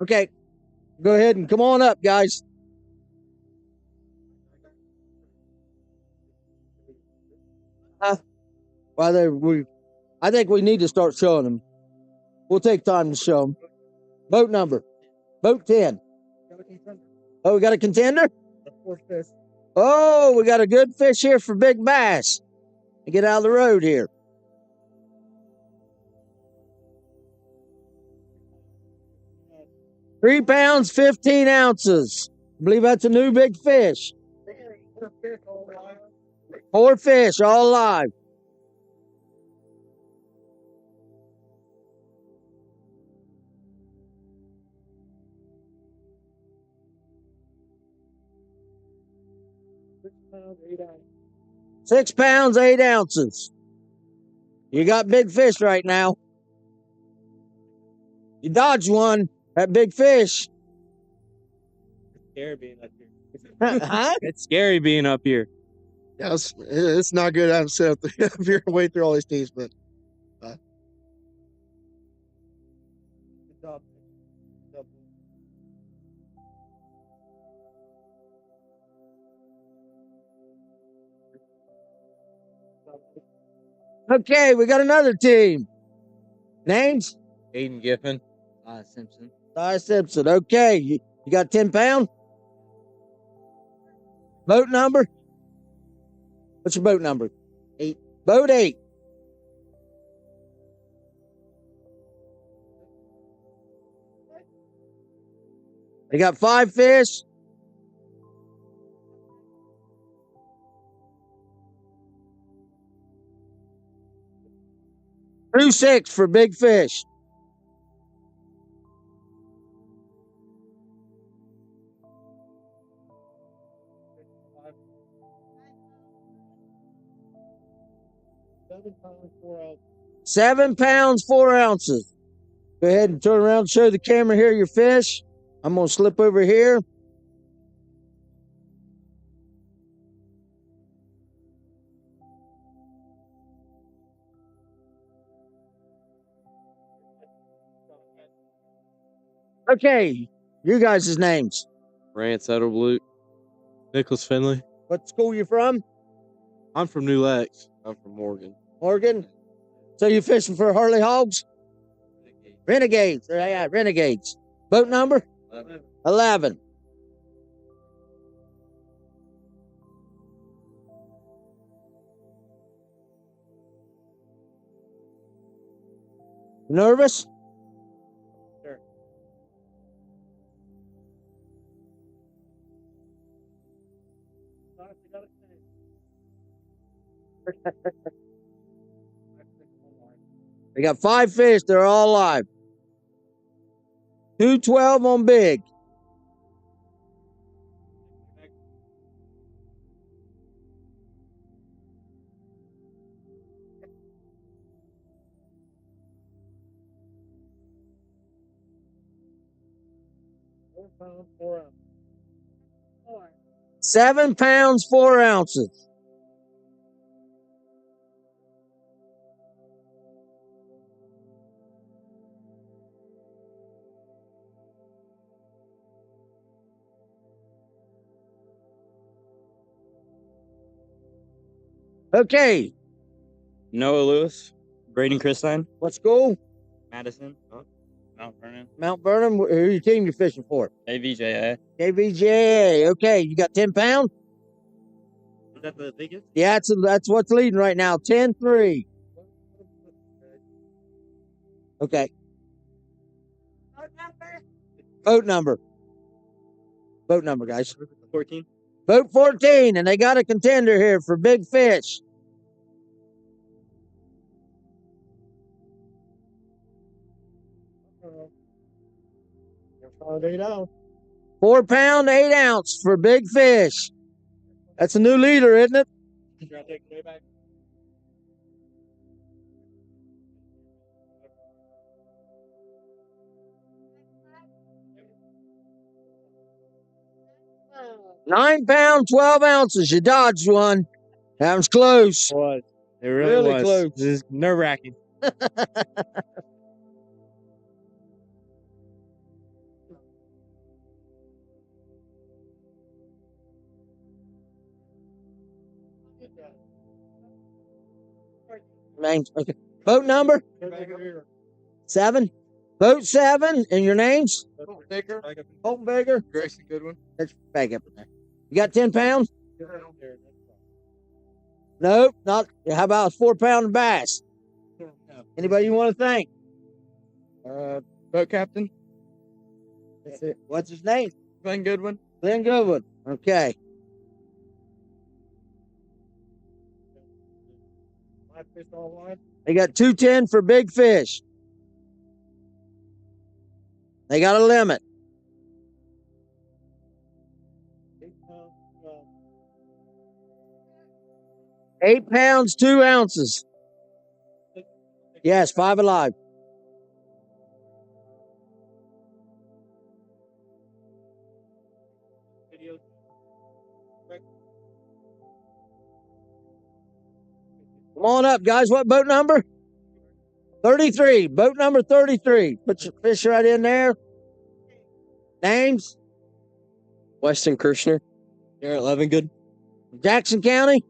Okay, go ahead and come on up, guys. I think we need to start showing them. We'll take time to show them. Boat number. Boat 10. Oh, we got a contender? Oh, we got a good fish here for big bass. Get out of the road here. $3 pounds, 15 ounces. I believe that's a new big fish. 4 fish, all alive.
£6, 8 ounces.
6 pounds, 8 ounces. You got big fish right now. You dodged one. That big fish.
Scary being up here.
Huh?
It's scary being up here.
Yeah, it's not good having to sit up here and wade through all these teams, but
Good job. Good job.
Okay, we got another team. Names?
Aiden Giffen.
Simpson.
Ty Simpson. Okay, you got 10 pound? Boat number? What's your boat number?
8.
Boat 8. They got 5 fish. Two 6 for big fish.
£7, 4 ounces.
7 pounds, 4 ounces. Go ahead and turn around and show the camera here your fish. I'm going to slip over here. Okay, you guys' names.
Rance Edelblut. Nicholas Finley.
What school you from?
I'm from New Lex. I'm from Morgan.
Morgan. So you fishing for Harley Hogs? Renegades. Yeah, Renegades. Boat number? 11. Nervous?
Sure.
They got 5 fish. They're all alive. 212 on big.
£4, 4 ounces.
7 pounds, 4 ounces. Okay.
Noah Lewis. Braden Christine.
What school?
Madison. Mount Vernon.
Mount Vernon. Who's your team you're fishing for?
AVJA.
KVJ. Okay, you got 10 pounds?
Is that the biggest?
Yeah, that's what's leading right now. 10-3. Okay. Boat number. Boat number, guys.
14.
Boat 14, and they got a contender here for big fish.
£4, 8 ounces.
4 pound, 8 ounce for big fish. That's a new leader, isn't it?
Should I take it way back?
£9 pound, 12 ounces. You dodged one. That was close.
It was. It really,
Really
was.
close.
This is nerve wracking.
Okay. Boat number? 7. Boat 7, and your names? Colton Baker.
Grayson Goodwin.
That's back up in there. You got 10 pounds? Nope, not. How about a 4 pound bass? Anybody you want to thank?
Boat captain.
That's it. What's his name?
Glenn Goodwin.
Glenn Goodwin. Okay.
Fish all line.
They got 210 for big fish. They got a limit.
8 pounds,
8 pounds, 2 ounces. Yes, 5 alive.
video.
Come on up, guys. What boat number? 33. Boat number 33. Put your fish right in there. Names?
Weston Kirshner.
Garrett Levingood.
Jackson County?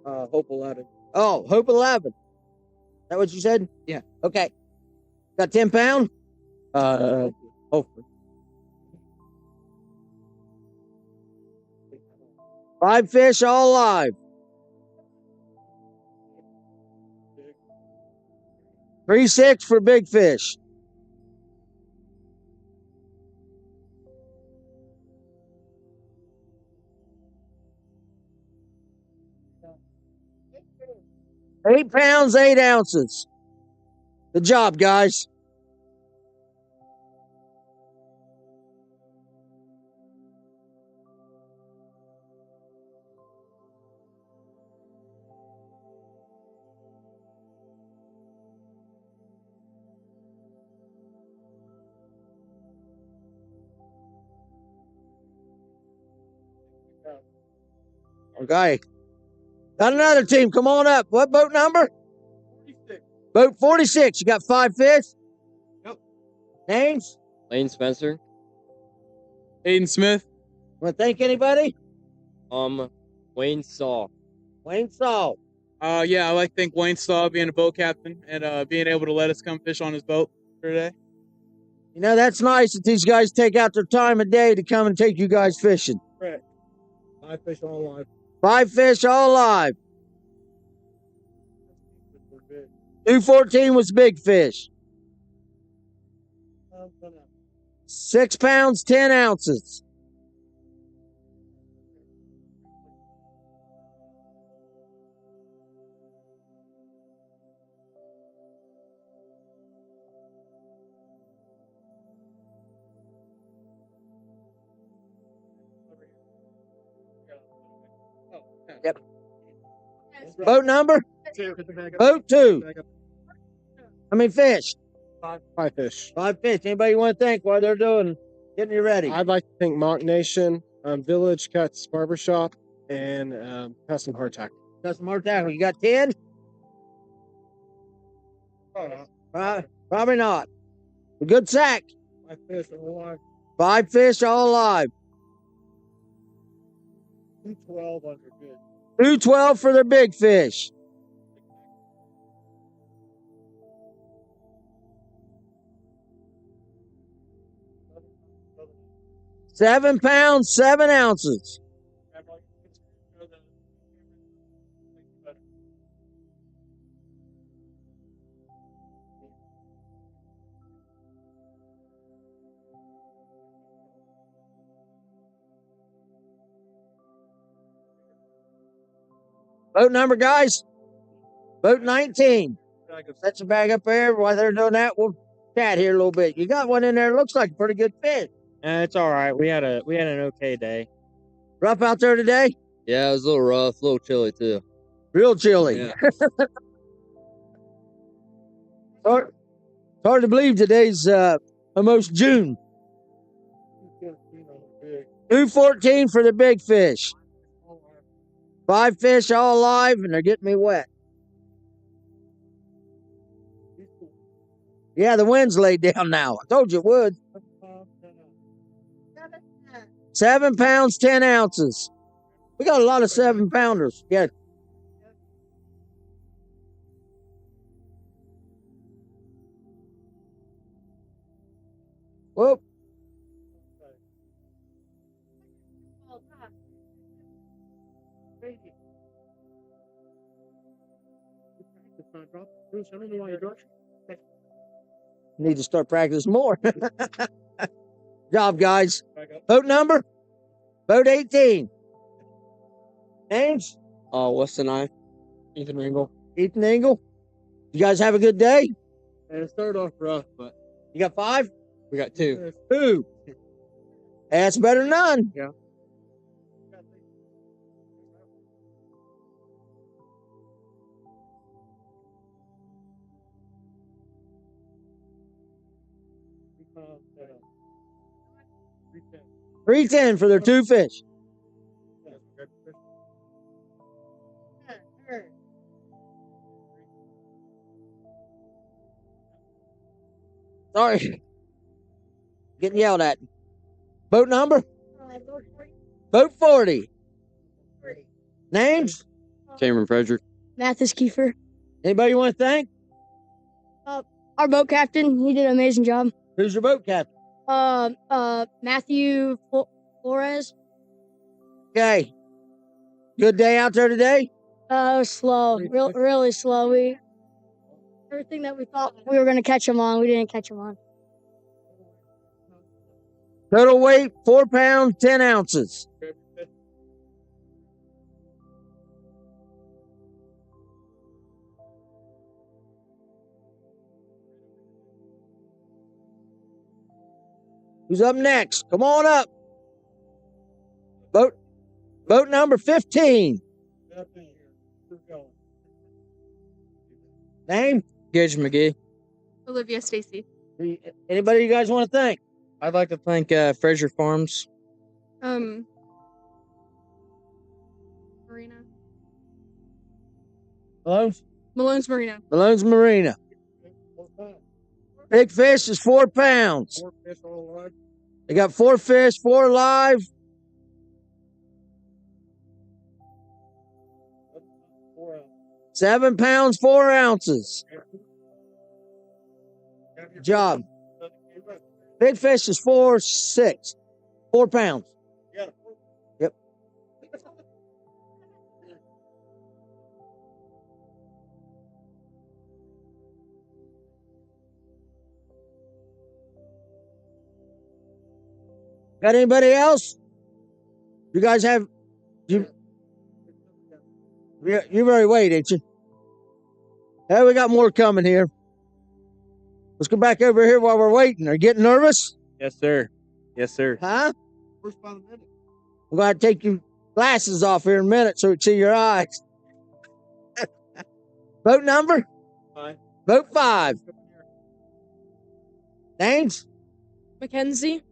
Hope 11.
Oh, Hope 11. Is that what you said?
Yeah.
Okay. Got 10 pound?
Hopefully.
5 fish, all alive. 3-6 for big fish. $8 pounds, 8 ounces. Good job, guys. Okay. Got another team. Come on up. What boat number?
46.
Boat 46. You got 5 fish?
Yep.
Names?
Lane Spencer.
Aiden Smith.
Want to thank anybody?
Wayne Saw.
Wayne Saul.
Yeah, I like to thank Wayne Stahl being a boat captain and being able to let us come fish on his boat for today.
You know, that's nice that these guys take out their time of day to come and take you guys fishing.
Correct. 5 fish all line.
5 fish, all alive. 214 was big fish. 6 pounds, 10 ounces. Yep. Boat number?
2.
Boat 2. How many fish?
5 fish.
5 fish. Anybody you want to thank while they're doing getting you ready?
I'd like to thank Monk Nation, Village Cuts Barbershop, and Custom Hard Tackle.
Custom hard tackle. You got 10? Probably not. A good sack.
5 fish all line.
5 fish, all alive.
212 under bid.
212 for their big fish. $7 pounds, 7 ounces. Boat number, guys? Boat 19. Set your bag up there. While they're doing that, we'll chat here a little bit. You got one in there. Looks like a pretty good fish.
It's all right. We had an okay day.
Rough out there today?
Yeah, it was a little rough, a little chilly too.
Real chilly.
Yeah.
Hard to believe today's almost June. 214 for the big fish. 5 fish all alive, and they're getting me wet. Yeah, the wind's laid down now. I told you it would. 7 pounds, 10 ounces. We got a lot of 7-pounders. Yeah. Whoop. Need to start practicing more. Job, guys. Boat number? Boat 18. Names?
Weston I.
Ethan Ringle.
Ethan Engel. You guys have a good day?
And it started off rough, but
You got 5?
we got 2.
2. That's better than none.
Yeah.
$3.10 for their 2 fish. Sorry. Getting yelled at. Boat number? Boat 40. Names?
Cameron Frederick.
Mathis Kiefer.
Anybody you want to thank?
Our boat captain, he did an amazing job.
Who's your boat captain?
Matthew Flores.
Okay. Good day out there today?
Slow, really slow. Everything that we thought we were going to catch him on, we didn't catch him on.
Total weight, 4 pounds, 10 ounces. Who's up next? Come on up. Boat number 15. Name?
Gage McGee.
Olivia Stacy.
Anybody you guys want to thank?
I'd like to thank Fraser Farms.
Marina. Malone's Marina.
Malone's Marina. Big fish is 4 pounds.
4 fish all alive.
They got 4 fish, 4 live. 7 pounds, 4 ounces. Good job. Big fish is 4.6. 4 pounds. Yep. Got anybody else? You guys have you've already waited, ain't you? Hey, we got more coming here. Let's go back over here while we're waiting. Are you getting nervous?
Yes, sir. Yes, sir.
Huh? I'm going to take your glasses off here in a minute so we can see your eyes. Boat number?
5.
Boat 5. Names?
Mackenzie.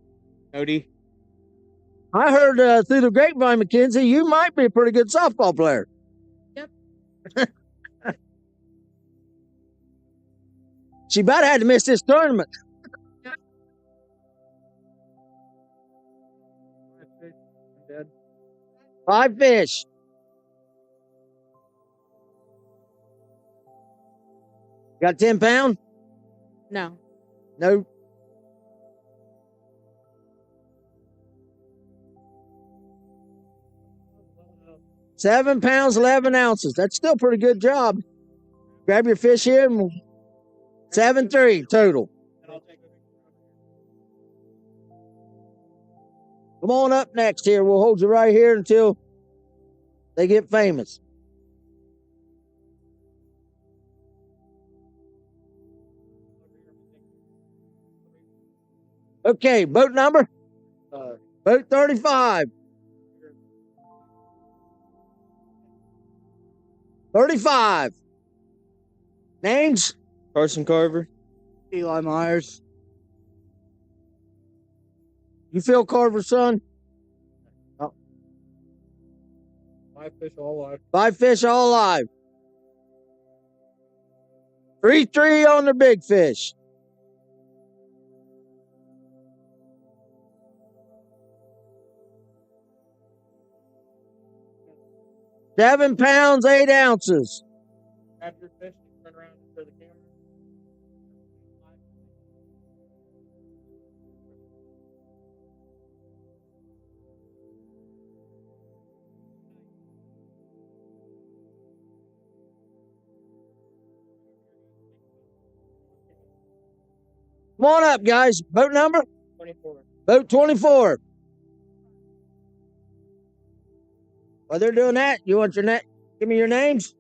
Cody.
I heard through the grapevine, Mackenzie, you might be a pretty good softball player.
Yep.
She about had to miss this tournament.
Dead.
5 fish. Got 10 pound?
No.
No. £7 pounds, 11 ounces. That's still a pretty good job. Grab your fish here and we'll 7.3 total. Come on up next here. We'll hold you right here until they get famous. Okay, boat number? Boat 35. 35. Names?
Carson Carver.
Eli Myers.
You feel Carver's son?
5 fish all alive.
5 fish all alive. 3-3 on the big fish. £7 pounds, 8 ounces.
Grab your fish and turn around for the camera.
Come on up, guys. Boat number?
24.
Boat 24. While they're doing that, you want your give me your names?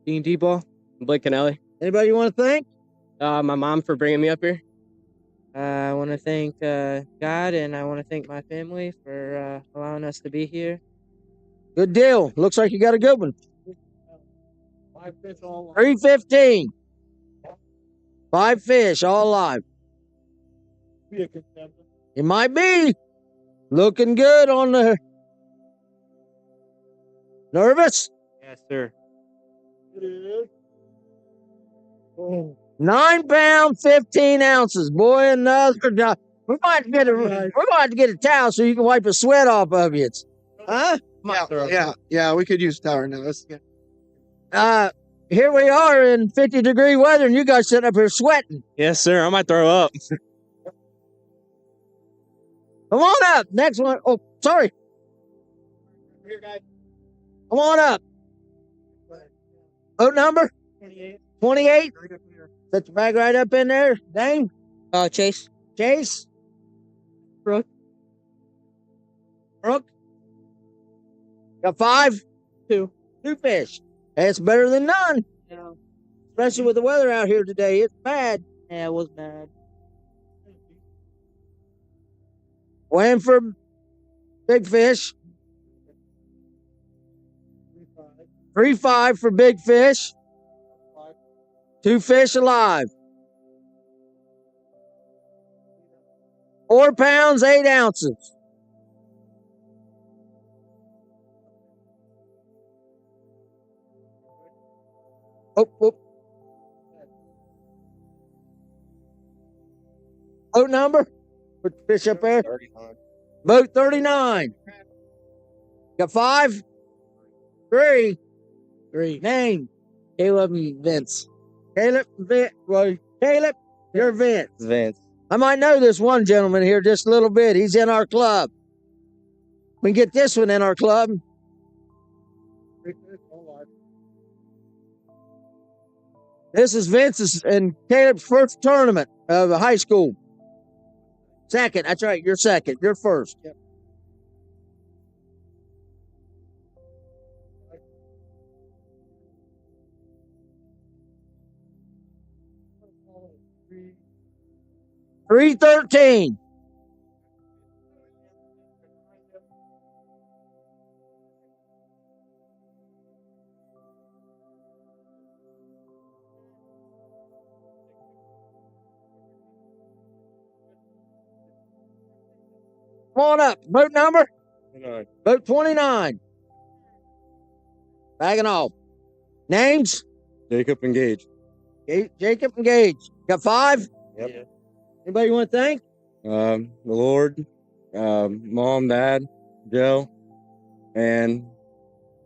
Dean Deball. Blake Canelli.
Anybody you want to thank?
My mom for bringing me up here. I want to thank God, and I want to thank my family for allowing us to be here.
Good deal. Looks like you got a good one.
5 fish all
315. 5 fish, all alive.
be a contender.
It might be. Looking good on the. Nervous?
Yes, sir.
It is. Oh,
9 pound, 15 ounces. Boy, another. We're going to get a towel so you can wipe the sweat off of you. Huh?
Yeah. We could use a tower now. That's good.
Here we are in 50-degree weather, and you guys sitting up here sweating.
Yes, sir. I might throw up.
Come on up. Next one. Oh, sorry.
here, guys.
Come on up. Boat number?
28.
28.
Right up here.
Set your bag right up in there. Name?
Chase.
Chase?
Brooke.
Brooke? Got 5?
2.
2 fish. That's better than none.
Yeah.
Especially with the weather out here today. It's bad.
Yeah, it was bad.
Weighing for big fish. 3.5 for big fish. 2 fish alive. 4 pounds, 8 ounces. Oh. Boat number? Put the fish up there.
39.
Boat 39. Got 5? 3.
3.
Name?
Caleb and Vince.
Caleb, Caleb, you're Vince.
Vince.
I might know this one gentleman here just a little bit. He's in our club. We can get this one in our club.
3 fish all alive.
This is Vince's and Caleb's first tournament of high school. Second, that's right, you're second. You're first. Yep. $3.13. Come on up. Boat number?
29.
Boat 29. Bagging off. Names?
Jacob and Gage.
Jacob and Gage. Got 5?
Yep.
Yeah. Anybody you want to thank?
The Lord, Mom, Dad, Joe, and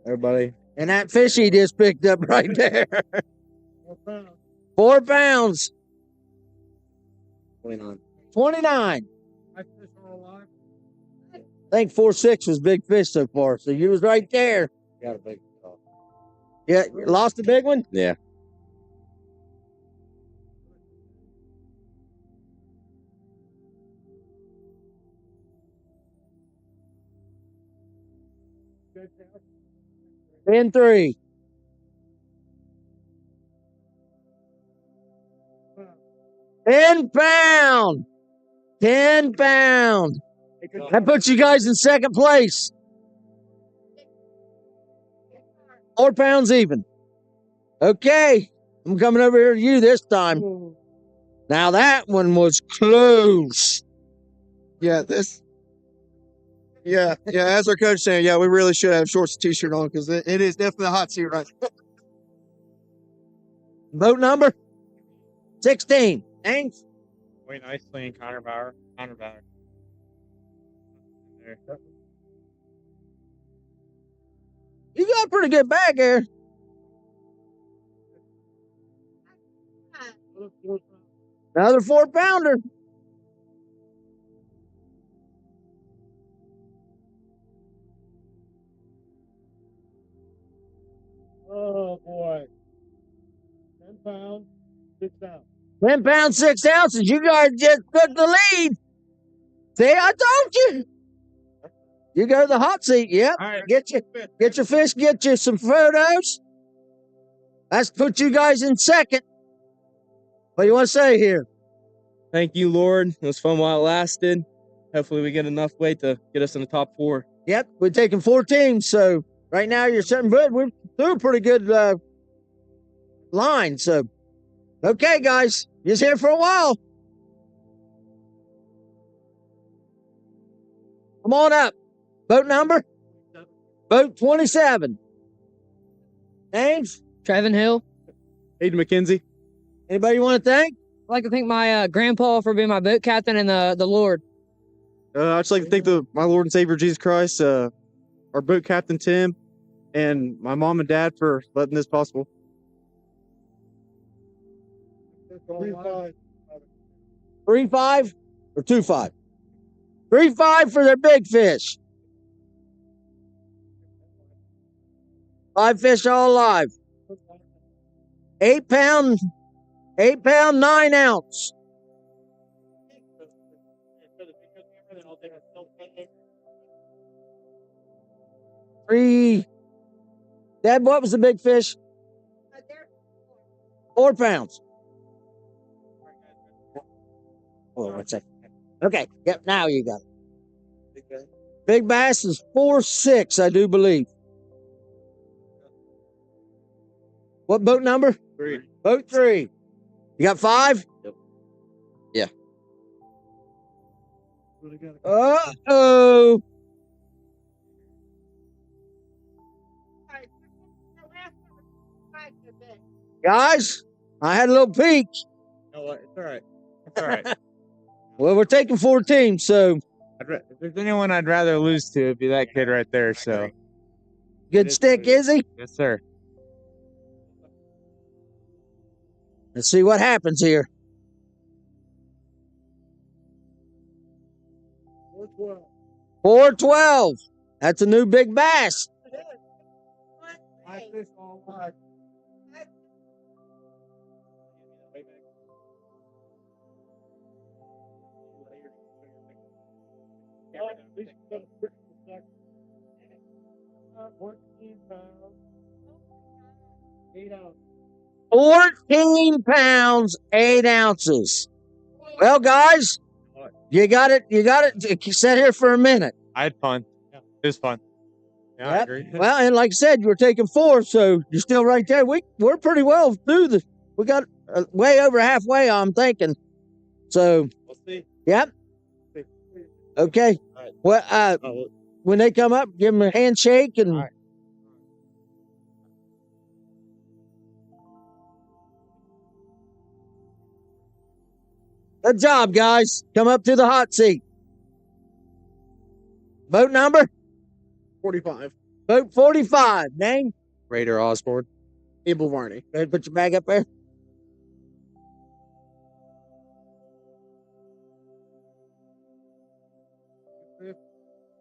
everybody.
And that fish he just picked up right there.
4 pounds.
4 pounds.
29.
29.
5 fish all alive.
I think 4.6 was big fish so far. So you was right there.
Got a big dog.
Yeah, you lost a big one?
Yeah.
Good catch.
10-3. 10 pound. 10 pound. That puts you guys in second place. 4 pounds even. Okay. I'm coming over here to you this time. Now that one was close.
Yeah, as our coach saying, we really should have shorts and t-shirt on because it is definitely a hot seat right now.
Boat number? 16. Names?
Wayne Isley and Connor Bauer. Connor Bauer. There.
You got a pretty good bag there. Another 4 pounder.
Oh boy. 10 pounds, 6 ounces.
10 pounds, 6 ounces. You guys just took the lead. See, I told you. You go to the hot seat. Yep.
All right.
Get your fish, get you some photos. Let's put you guys in second. What do you want to say here?
Thank you, Lord. It was fun while it lasted. Hopefully, we get enough weight to get us in the top 4.
Yep, we're taking 4 teams, so right now you're sitting good. We're through a pretty good line, so okay, guys, you're here for a while. Come on up. Boat number? Boat 27. Names?
Trevin Hill.
Aiden McKenzie.
Anybody you want to thank?
I'd like to thank my grandpa for being my boat captain and the Lord.
I'd just like to thank my Lord and Savior Jesus Christ, our boat captain Tim, and my mom and dad for letting this possible.
3-5 or 2-5? 3-5 for their big fish. 5 fish all alive. 8 pound, 9 ounce. Dad, what was the big fish? 4 pounds. Oh, what's that? Okay, yep, now you got it. Big bass is 4-6, I do believe. What boat number?
3.
Boat 3. You got 5?
Yep. Yeah.
Uh-oh. Guys, I had a little peek.
No, it's all right. It's all right.
Well, we're taking 4 teams, so.
If there's anyone I'd rather lose to, it'd be that kid right there. So.
Good stick, is he?
Yes, sir.
Let's see what happens here. 412. That's a new big bass. $14 pounds, 8 ounces. Well, guys, you got it. You sat here for a minute.
I had fun. Yeah, it was fun. Yeah, I
Yep.
agree.
Well, and like I said, you were taking 4, so you're still right there. We're pretty well through the. We got way over halfway, I'm thinking. So,
We'll see.
yep. Okay.
Right.
Well, when they come up, give them a handshake and.
Right.
Good job, guys. Come up to the hot seat. Boat number?
45.
Boat 45. Name?
Raider Osborne.
Abel Varney.
Go ahead, put your bag up there.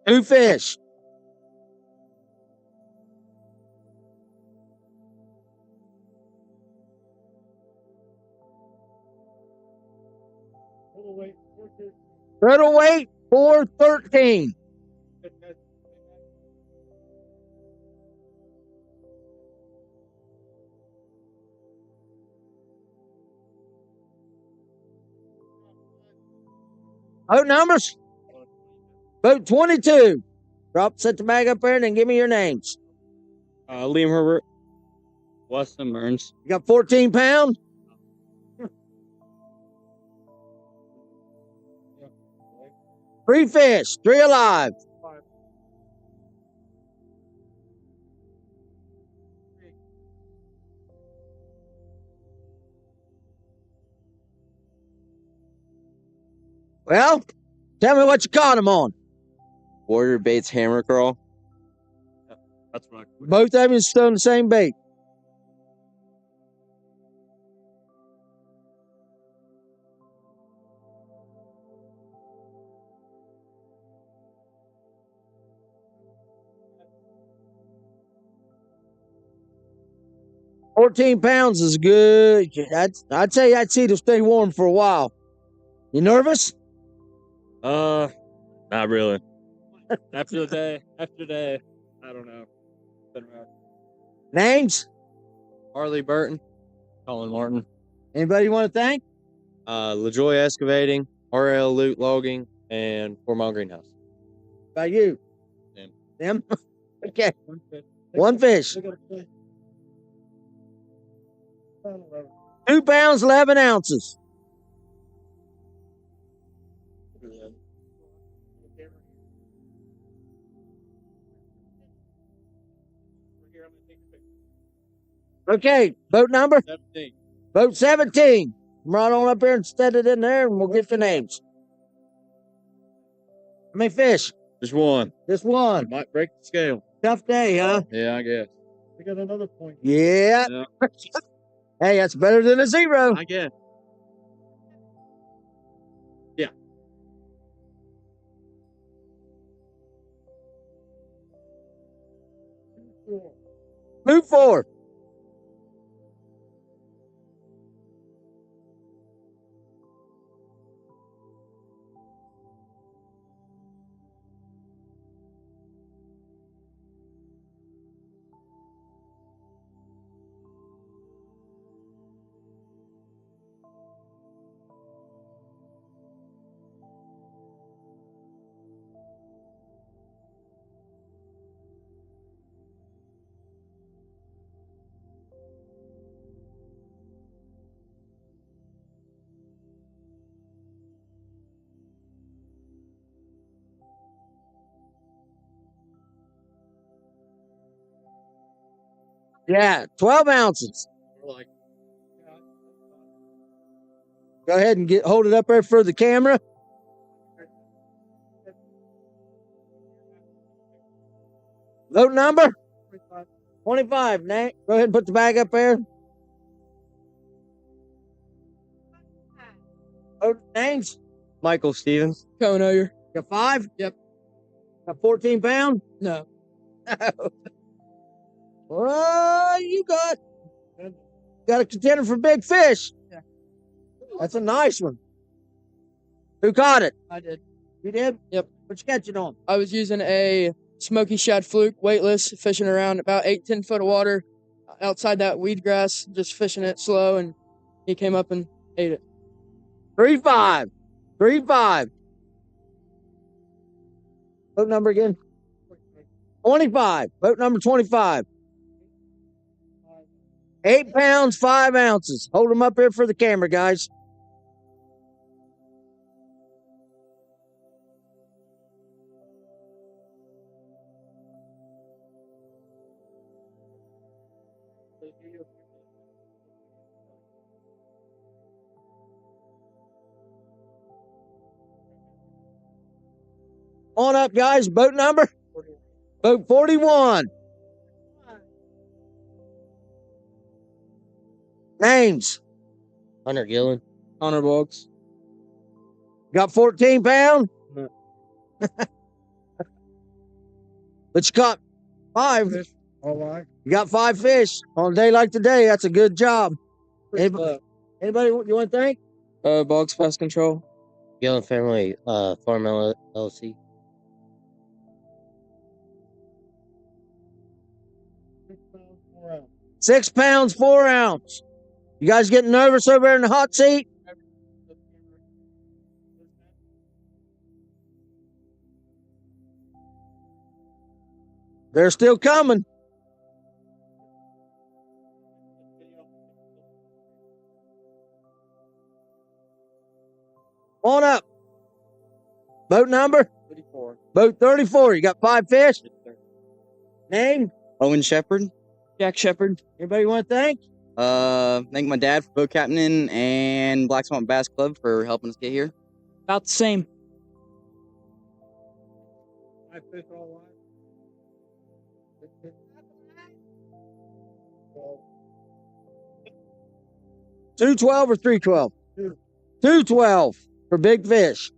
Two fish. Total weight 413. Boat numbers? Boat 22. Set the bag up there and then give me your names.
Liam Herbert. Weston Burns.
You got 14 pound? Three fish, 3 alive. Well, tell me what you caught them on.
Warrior Baits Hammer Crawl.
That's right.
Both of them still on the same bait. £14 is good. I'd say that seat will stay warm for a while. You nervous?
Not really. After the day, I don't know.
Names?
Harley Burton. Colin Martin.
Anybody you want to thank?
LaJoy Excavating, RL Loot Logging, and Four Mile Greenhouse.
By you.
Them.
Them? Okay. One fish. 2 pounds, 11 ounces. Okay, boat number?
17.
Boat 17. Come right on up here and set it in there, and we'll get the names. How many fish?
Just one.
Just one.
Might break the scale.
Tough day, huh?
Yeah, I guess.
We got another point.
Yeah.
Yeah.
Hey, that's better than a 0.
I guess. Yeah.
Move forward. Yeah, 12 ounces. Go ahead and hold it up there for the camera. Vote number? 25. Nate, go ahead and put the bag up there. Vote names?
Michael Stevens.
Cone Oyer.
Got 5?
Yep.
Got 14 pounds?
No.
Well, you got a contender for big fish.
Yeah.
That's a nice one. Who caught it?
I did.
You did?
Yep.
What you catch it on?
I was using a smoky shad fluke, weightless, fishing around about 8-10 foot of water outside that weed grass, just fishing it slow, and he came up and ate it.
3-5. 3-5. Boat number again? 25. Boat number 25. 8 pounds, 5 ounces. Hold them up here for the camera, guys. On up, guys. Boat number? Boat 41. Names?
Hunter Gillen.
Honor Boggs.
Got 14 pounds?
No.
But you caught 5.
All right.
You got 5 fish on a day like today. That's a good job. Anybody you want to thank?
Boggs Pest Control.
Gillen Family Farm LLC.
6 pounds, 4 ounces. You guys getting nervous over there in the hot seat? They're still coming. On up. Boat number?
34.
Boat 34. You got 5 fish? Name?
Owen Shepard.
Jack Shepard.
Anybody want to thank?
Thank my dad for boat captaining and Black Swamp Bass Club for helping us get here.
About the same.
5 fish all right.
212 or 312? 212 for big fish.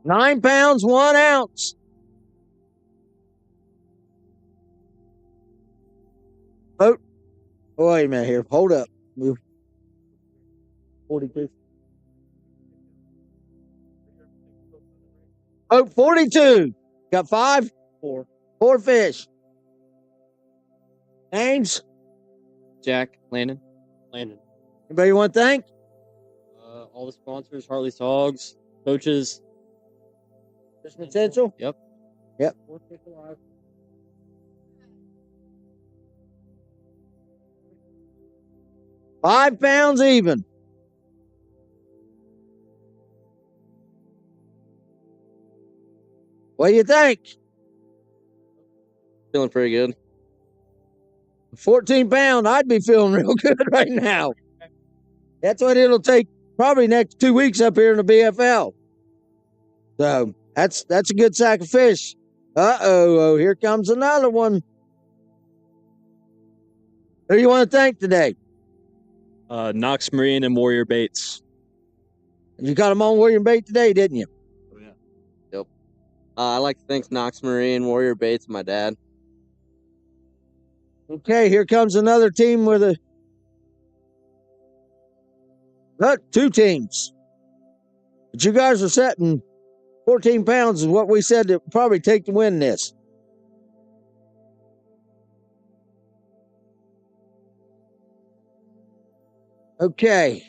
Nine pounds, 1 ounce. Boat. Oh, wait a minute here. Hold up. Move. 42. Oh, 42. Got 5?
4.
4 fish. Names?
Jack, Landon.
Anybody you want to thank?
All the sponsors, Hartley's Hogs, coaches.
Just Essential?
Yep.
Yep. 5 pounds even. What do you think?
Feeling pretty good.
14 pound, I'd be feeling real good right now. That's what it'll take probably next 2 weeks up here in the BFL. So that's a good sack of fish. Uh-oh, here comes another one. Who do you want to thank today?
Knox Marine and Warrior Baits.
You got them on Warrior Bait today, didn't you?
Yep. I'd like to thank Knox Marine, Warrior Baits, and my dad.
Okay, here comes another team with 2 teams. But you guys are setting 14 pounds is what we said it would probably take to win this. Okay.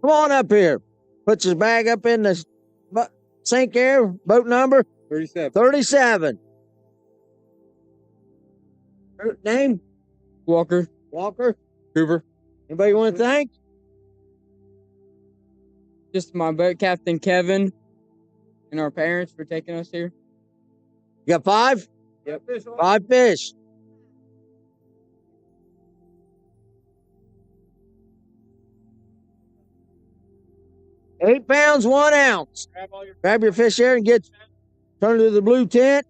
Come on up here. Puts his bag up in the sink here. Boat number?
37.
37. Name?
Walker.
Walker.
Cooper.
Anybody you want to thank?
Just my boat captain, Kevin, and our parents for taking us here.
You got 5?
Yep.
5 fish. $8 pounds, 1 ounce. Grab your fish there and turn to the blue tent.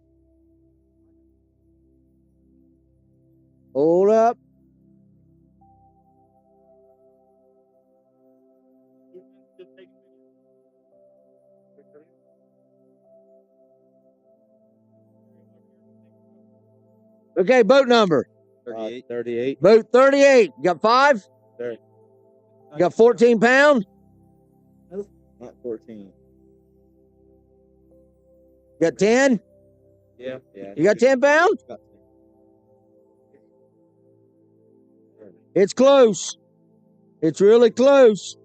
Hold up. Okay, boat number.
38.
Boat 38. You got 5?
30.
You got 14 pound?
Not 14.
You got 10?
Yeah.
You got 10 pound? It's close. It's really close.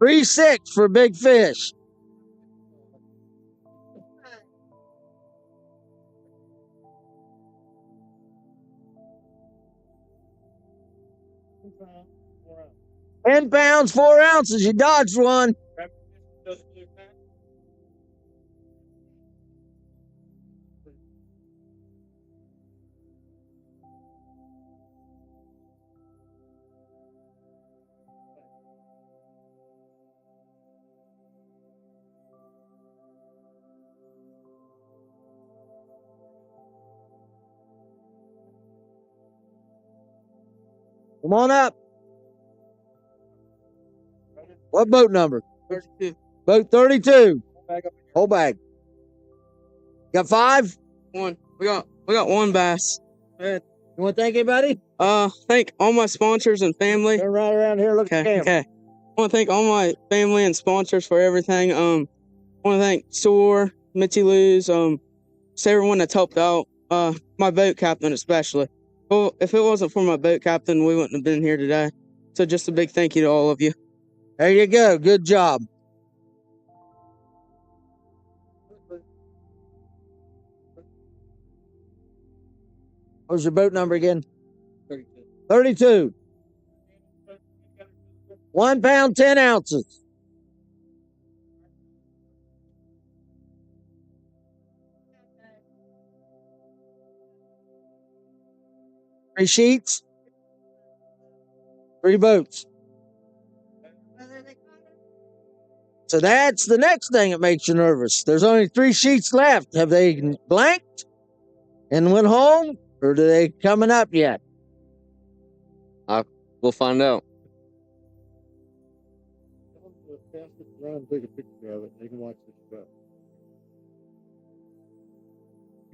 $3.6 for big fish. £10, 4 ounces. You dodged one. Come on up. What boat number?
32.
Boat 32. Whole bag. Got 5?
1. We got 1 bass.
You want to thank anybody?
Thank all my sponsors and family.
Turn right around here. Look at the camera.
Okay. I want to thank all my family and sponsors for everything. I want to thank Soar, Mitzi Lou's, to everyone that's helped out. My boat captain especially. Well, if it wasn't for my boat captain, we wouldn't have been here today. So just a big thank you to all of you.
There you go. Good job. What was your boat number again? 32. 1 pound, 10 ounces. Three sheets. 3 boats. So that's the next thing that makes you nervous. There's only 3 sheets left. Have they blanked and went home, or are they coming up yet?
We'll find out.
Run and take a picture of it. You can watch the show.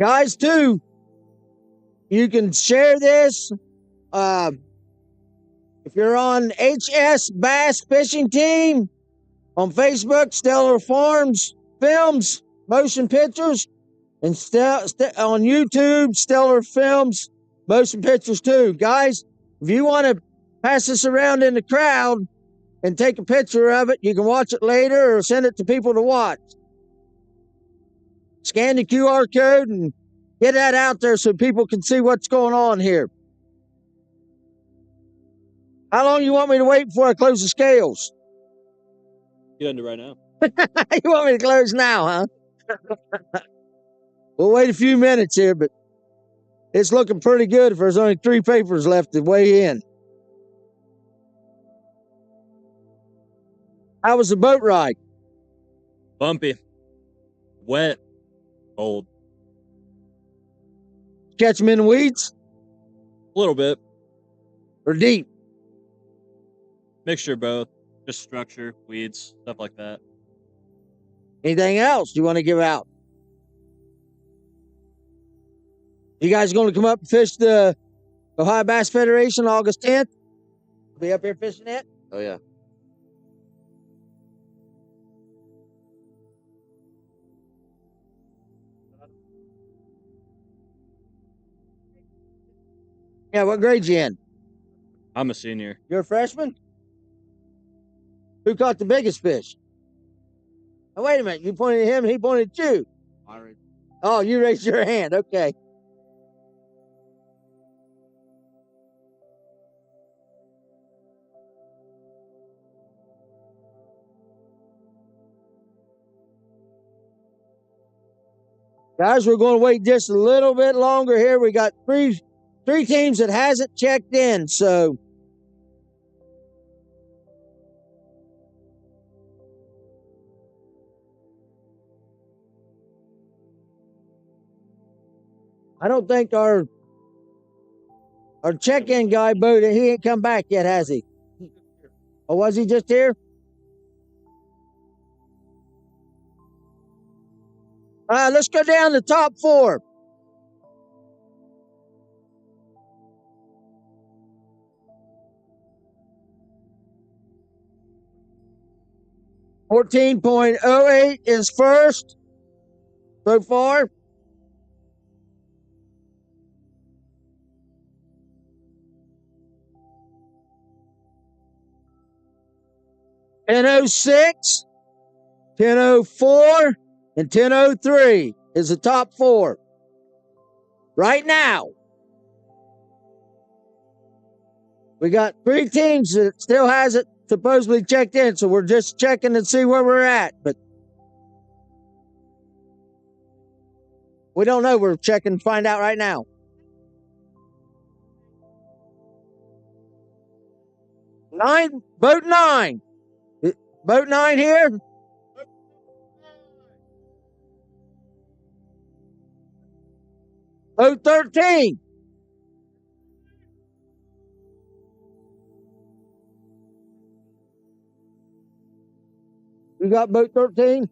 Guys, too, you can share this. If you're on HS Bass Fishing Team on Facebook, Stellar Farms Films, Motion Pictures, and on YouTube, Stellar Films, Motion Pictures too. Guys, if you want to pass this around in the crowd and take a picture of it, you can watch it later or send it to people to watch. Scan the QR code and get that out there so people can see what's going on here. How long you want me to wait before I close the scales?
Get into right now.
You want me to close now, huh? We'll wait a few minutes here, but it's looking pretty good if there's only 3 papers left to weigh in. How was the boat ride?
Bumpy. Wet. Cold.
Catch them in the weeds?
A little bit.
Or deep?
Mixture of both. Just structure, weeds, stuff like that.
Anything else you want to give out? You guys going to come up and fish the Ohio Bass Federation August 10th? Be up here fishing it?
Oh, yeah.
Yeah, what grade you in?
I'm a senior.
You're a freshman? Who caught the biggest fish? Oh, wait a minute. You pointed at him, he pointed at you. Oh, you raised your hand. Okay. Guys, we're going to wait just a little bit longer here. We got three teams that hasn't checked in, so I don't think our check-in guy, Bo, he ain't come back yet, has he? Or was he just here? Let's go down the top 4. $14.08 is first so far. $10.06, $10.04, and $10.03 is the top 4 right now. We got 3 teams that still hasn't supposedly checked in, so we're just checking to see where we're at, but we don't know. We're checking to find out right now. Boat 9. Boat 9 here. Boat 13. You got boat 13?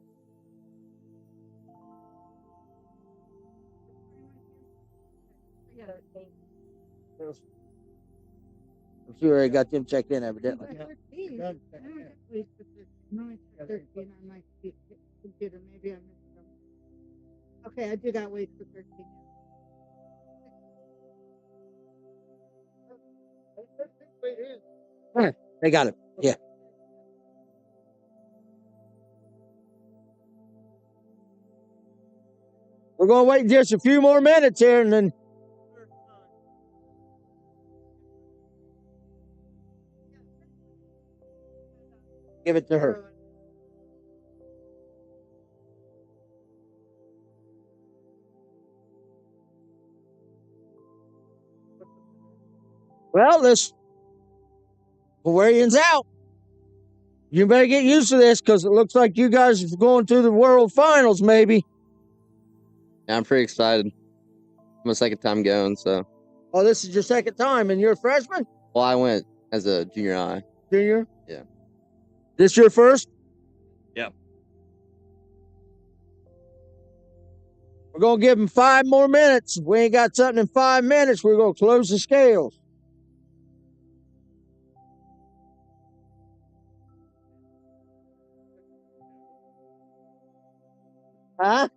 I'm sure I got them checked in evidently.
Okay, I do got weight for 13.
They got it. Yeah. We're going to wait just a few more minutes here and then. Give it to her. Well, this Hawaiian's out. You better get used to this because it looks like you guys are going to the World Finals, maybe.
Yeah, I'm pretty excited. My second time going, so.
Oh, this is your second time, and you're a freshman?
Well, I went as a junior high.
Junior?
Yeah.
This your first?
Yep.
We're going to give them 5 more minutes. If we ain't got something in 5 minutes, we're going to close the scales. Huh?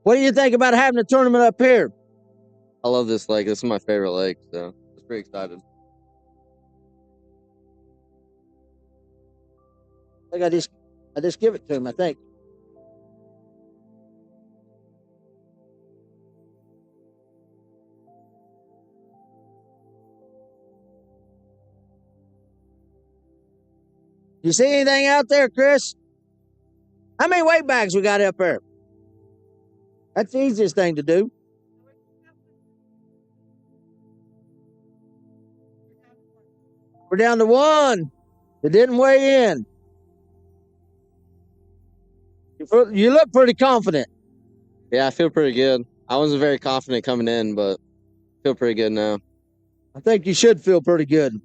What do you think about having a tournament up here?
I love this lake. This is my favorite lake, so it's pretty excited.
I think I just give it to him, I think. You see anything out there, Chris? How many weight bags we got up there? That's the easiest thing to do. We're down to 1. It didn't weigh in. You look pretty confident.
Yeah, I feel pretty good. I wasn't very confident coming in, but I feel pretty good now.
I think you should feel pretty good.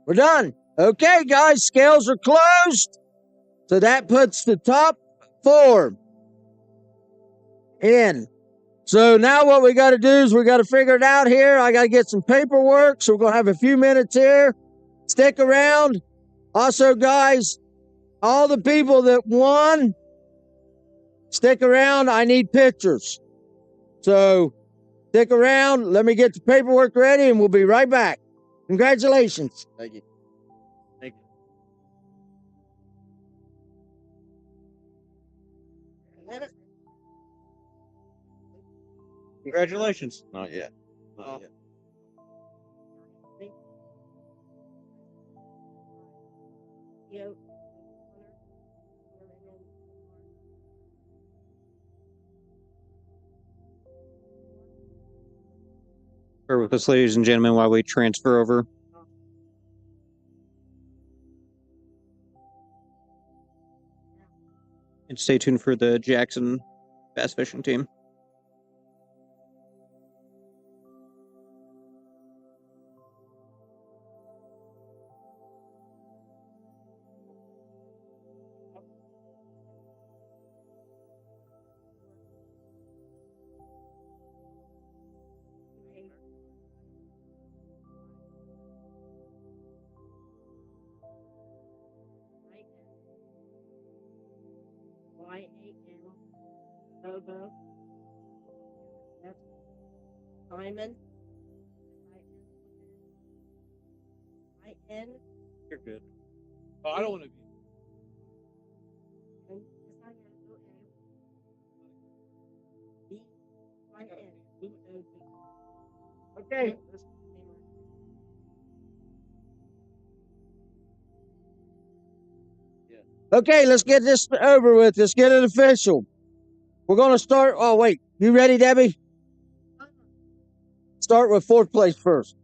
We're done. Okay, guys, scales are closed. So that puts the top 4 in. So now what we got to do is we got to figure it out here. I got to get some paperwork. So we're going to have a few minutes here. Stick around. Also, guys, all the people that won, stick around. I need pictures. So stick around. Let me get the paperwork ready and we'll be right back. Congratulations.
Thank you.
Congratulations.
Not yet. Not yet.
Bear with us, ladies and gentlemen, while we transfer over. And stay tuned for the Jackson bass fishing team.
Logo. Simon. I-N.
You're good. Oh, I don't want to be.
Okay. Okay, let's get this over with. Let's get it official. We're going to start. Oh, wait. You ready, Debbie? Start with 4th place first.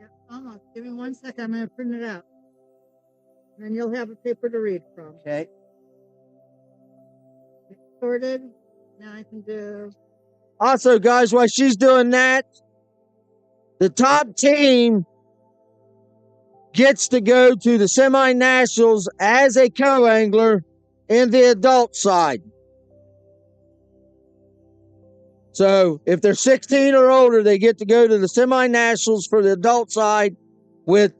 Yeah, almost. Give me 1 second. I'm going to print it out. And you'll have a paper to read from.
Okay.
Sorted. Now I can do.
Also, guys, while she's doing that, the top team gets to go to the semi-nationals as a co-angler in the adult side. So if they're 16 or older, they get to go to the semi-nationals for the adult side with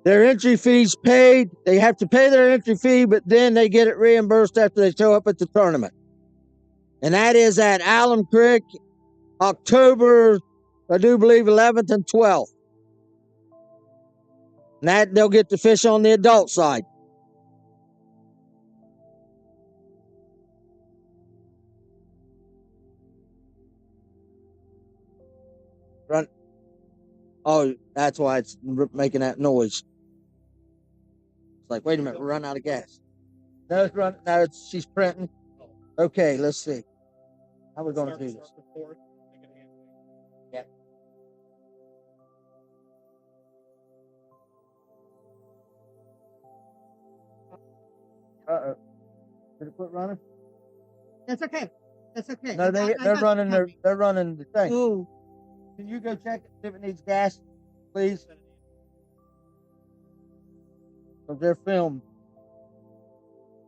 their entry fees paid. They have to pay their entry fee, but then they get it reimbursed after they show up at the tournament. And that is at Alum Creek, October, I do believe, 11th and 12th. And that they'll get to fish on the adult side. Run. Oh, that's why it's making that noise. It's like, wait a minute, we're running out of gas. No, it's running. No, she's printing. Okay, let's see. How are we going to do this? Yeah. Uh-oh. Did it quit running?
That's okay. That's okay.
No,
I
they're
got
running
you covered.
they're running the thing.
Oh,
Can you go check it, see if it needs gas, please? Because they're filmed.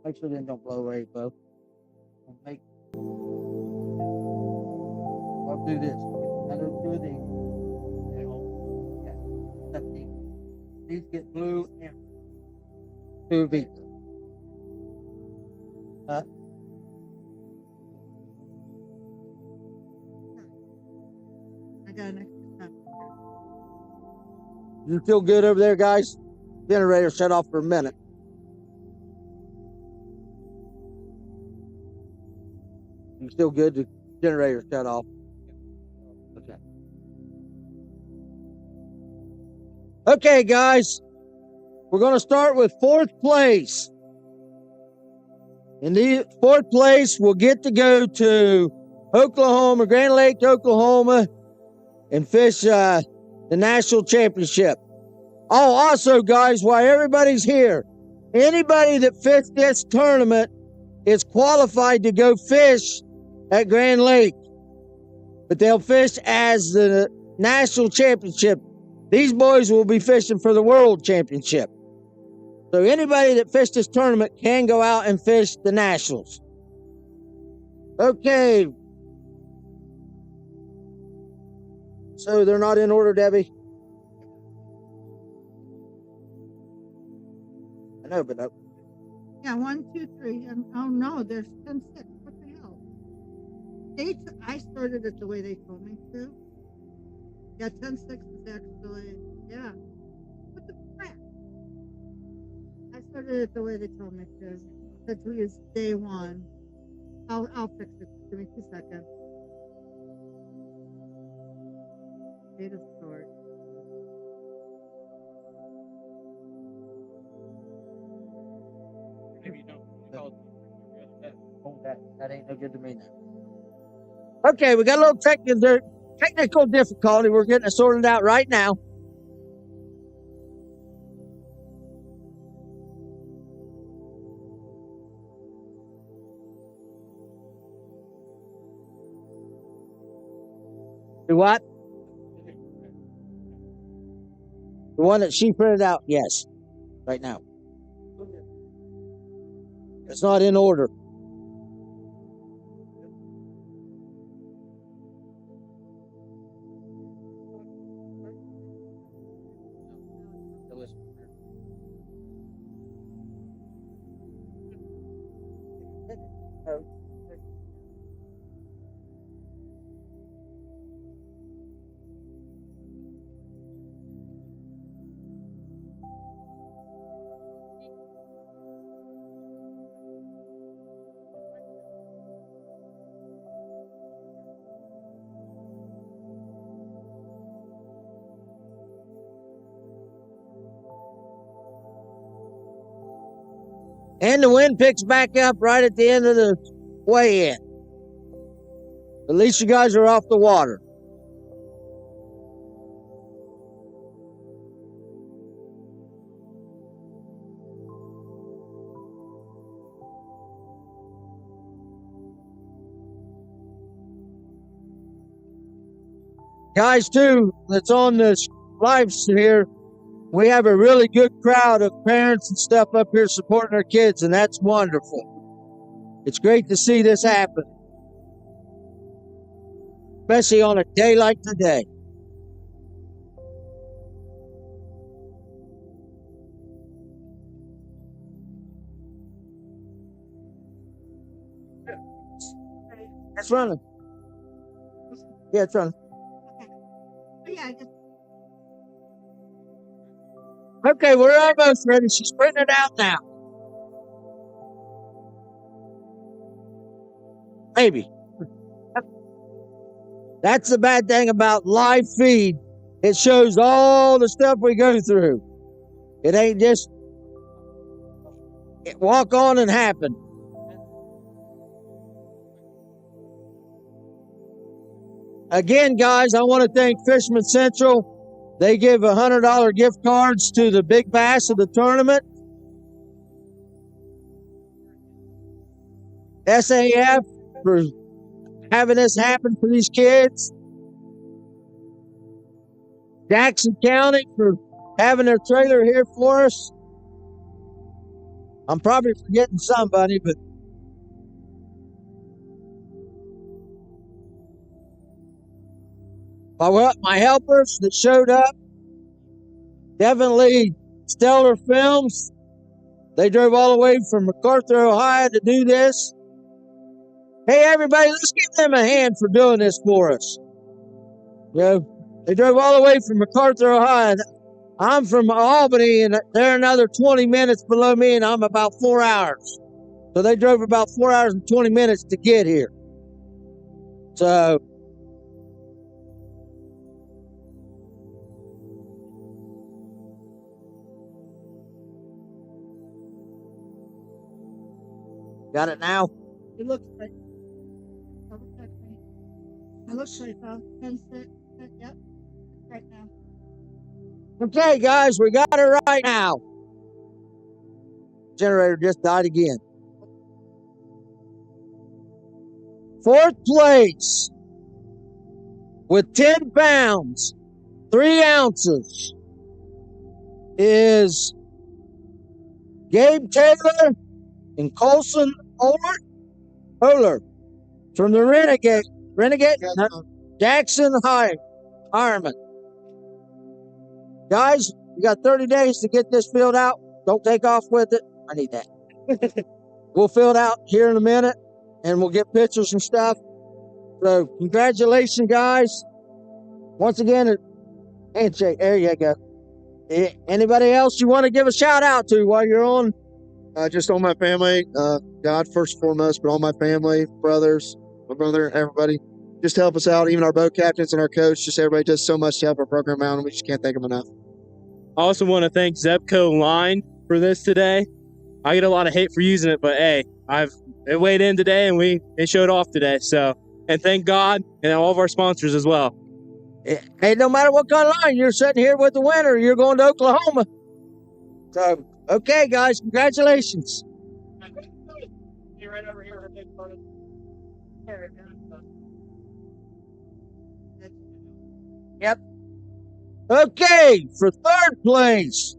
Make sure they don't blow away, Bo. I'll do this. I'll do two of these. These get blue and two of each. Huh?
I got an extra.
You feel good over there, guys? Generator shut off for a minute. You still good? The generator shut off. Okay. Okay, guys. We're going to start with fourth place. In the fourth place, we'll get to go to Oklahoma, Grand Lake, Oklahoma, and fish the national championship. Oh, also, guys, while everybody's here, anybody that fished this tournament is qualified to go fish at Grand Lake. But they'll fish as the national championship. These boys will be fishing for the world championship. So anybody that fished this tournament can go out and fish the nationals. Okay. So they're not in order, Debbie? I know, but no.
Yeah, 1, 2, 3. And, oh no, there's 10, 6. What the hell? I started it the way they told me to. Yeah, 10, 6 is actually, yeah. What the crap? I started it the way they told me to. That we use day 1. I'll fix it. Give me 2 seconds. Data start.
Maybe you don't.
That ain't no good to me now. Okay, we got a little technical difficulty. We're getting it sorted out right now. Do what? The one that she printed out, yes, right now. It's not in order. And the wind picks back up right at the end of the weigh-in. At least you guys are off the water. Guys, too, that's on this live here, we have a really good crowd of parents and stuff up here supporting their kids, and that's wonderful. It's great to see this happen, especially on a day like today. It's running. Yeah, it's running.
Oh, yeah, I just.
Okay, we're almost ready. She's printing it out now. Maybe. That's the bad thing about live feed. It shows all the stuff we go through. It ain't just walk on and happen. Again, guys, I want to thank Fisherman Central. They give $100 gift cards to the big bass of the tournament. SAF for having this happen for these kids. Jackson County for having their trailer here for us. I'm probably forgetting somebody, but my helpers that showed up, definitely Stellar Films. They drove all the way from MacArthur, Ohio to do this. Hey, everybody, let's give them a hand for doing this for us. You know, they drove all the way from MacArthur, Ohio. I'm from Albany, and they're another 20 minutes below me, and I'm about 4 hours. So they drove about 4 hours and 20 minutes to get here. So got it now?
It looks right. It looks like 10 6. Yep. Right now.
Okay, guys, we got it right now. Generator just died again. Fourth place with 10 pounds, 3 ounces is Gabe Taylor and Colson Oler from the Renegade Jackson Hireman. Guys, you got 30 days to get this filled out. Don't take off with it. I need that. We'll fill it out here in a minute, and we'll get pictures and stuff. So, congratulations, guys. Once again, handshake. There you go. Anybody else you want to give a shout out to while you're on?
Just all my family, God first and foremost, but all my family, brothers, my brother, everybody. Just to help us out, even our boat captains and our coach. Just everybody does so much to help our program out, and we just can't thank them enough.
I also want to thank Zepco Line for this today. I get a lot of hate for using it, but hey, it weighed in today, and it showed off today. So, and thank God and all of our sponsors as well.
Hey, no matter what kind of line, you're sitting here with the winner. You're going to Oklahoma. So, okay, guys, congratulations.
Right over here.
Yep. Okay, for third place,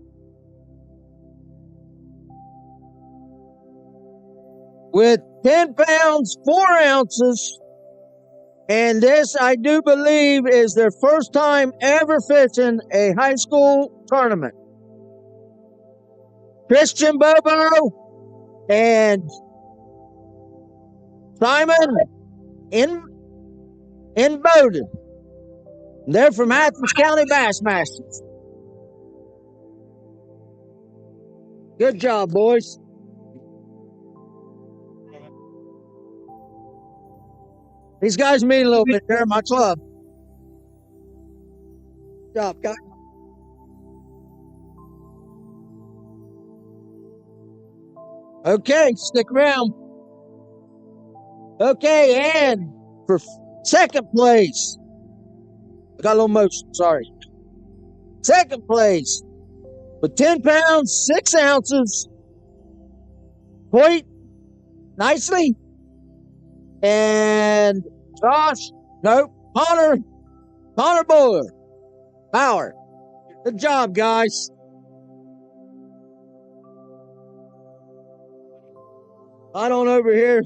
with 10 pounds, 4 ounces, and this, I do believe, is their first time ever fishing a high school tournament. Christian Bobo and Simon in Bowden. They're from Athens County Bassmasters. Good job, boys. These guys mean a little bit. They're in my club. Good job, guys. Okay, stick around. Okay, and for second place, I got a little motion, sorry. Second place, with 10 pounds, 6 ounces, Hoyt, nicely, and Connor Bauer. Good job, guys. Right on over here.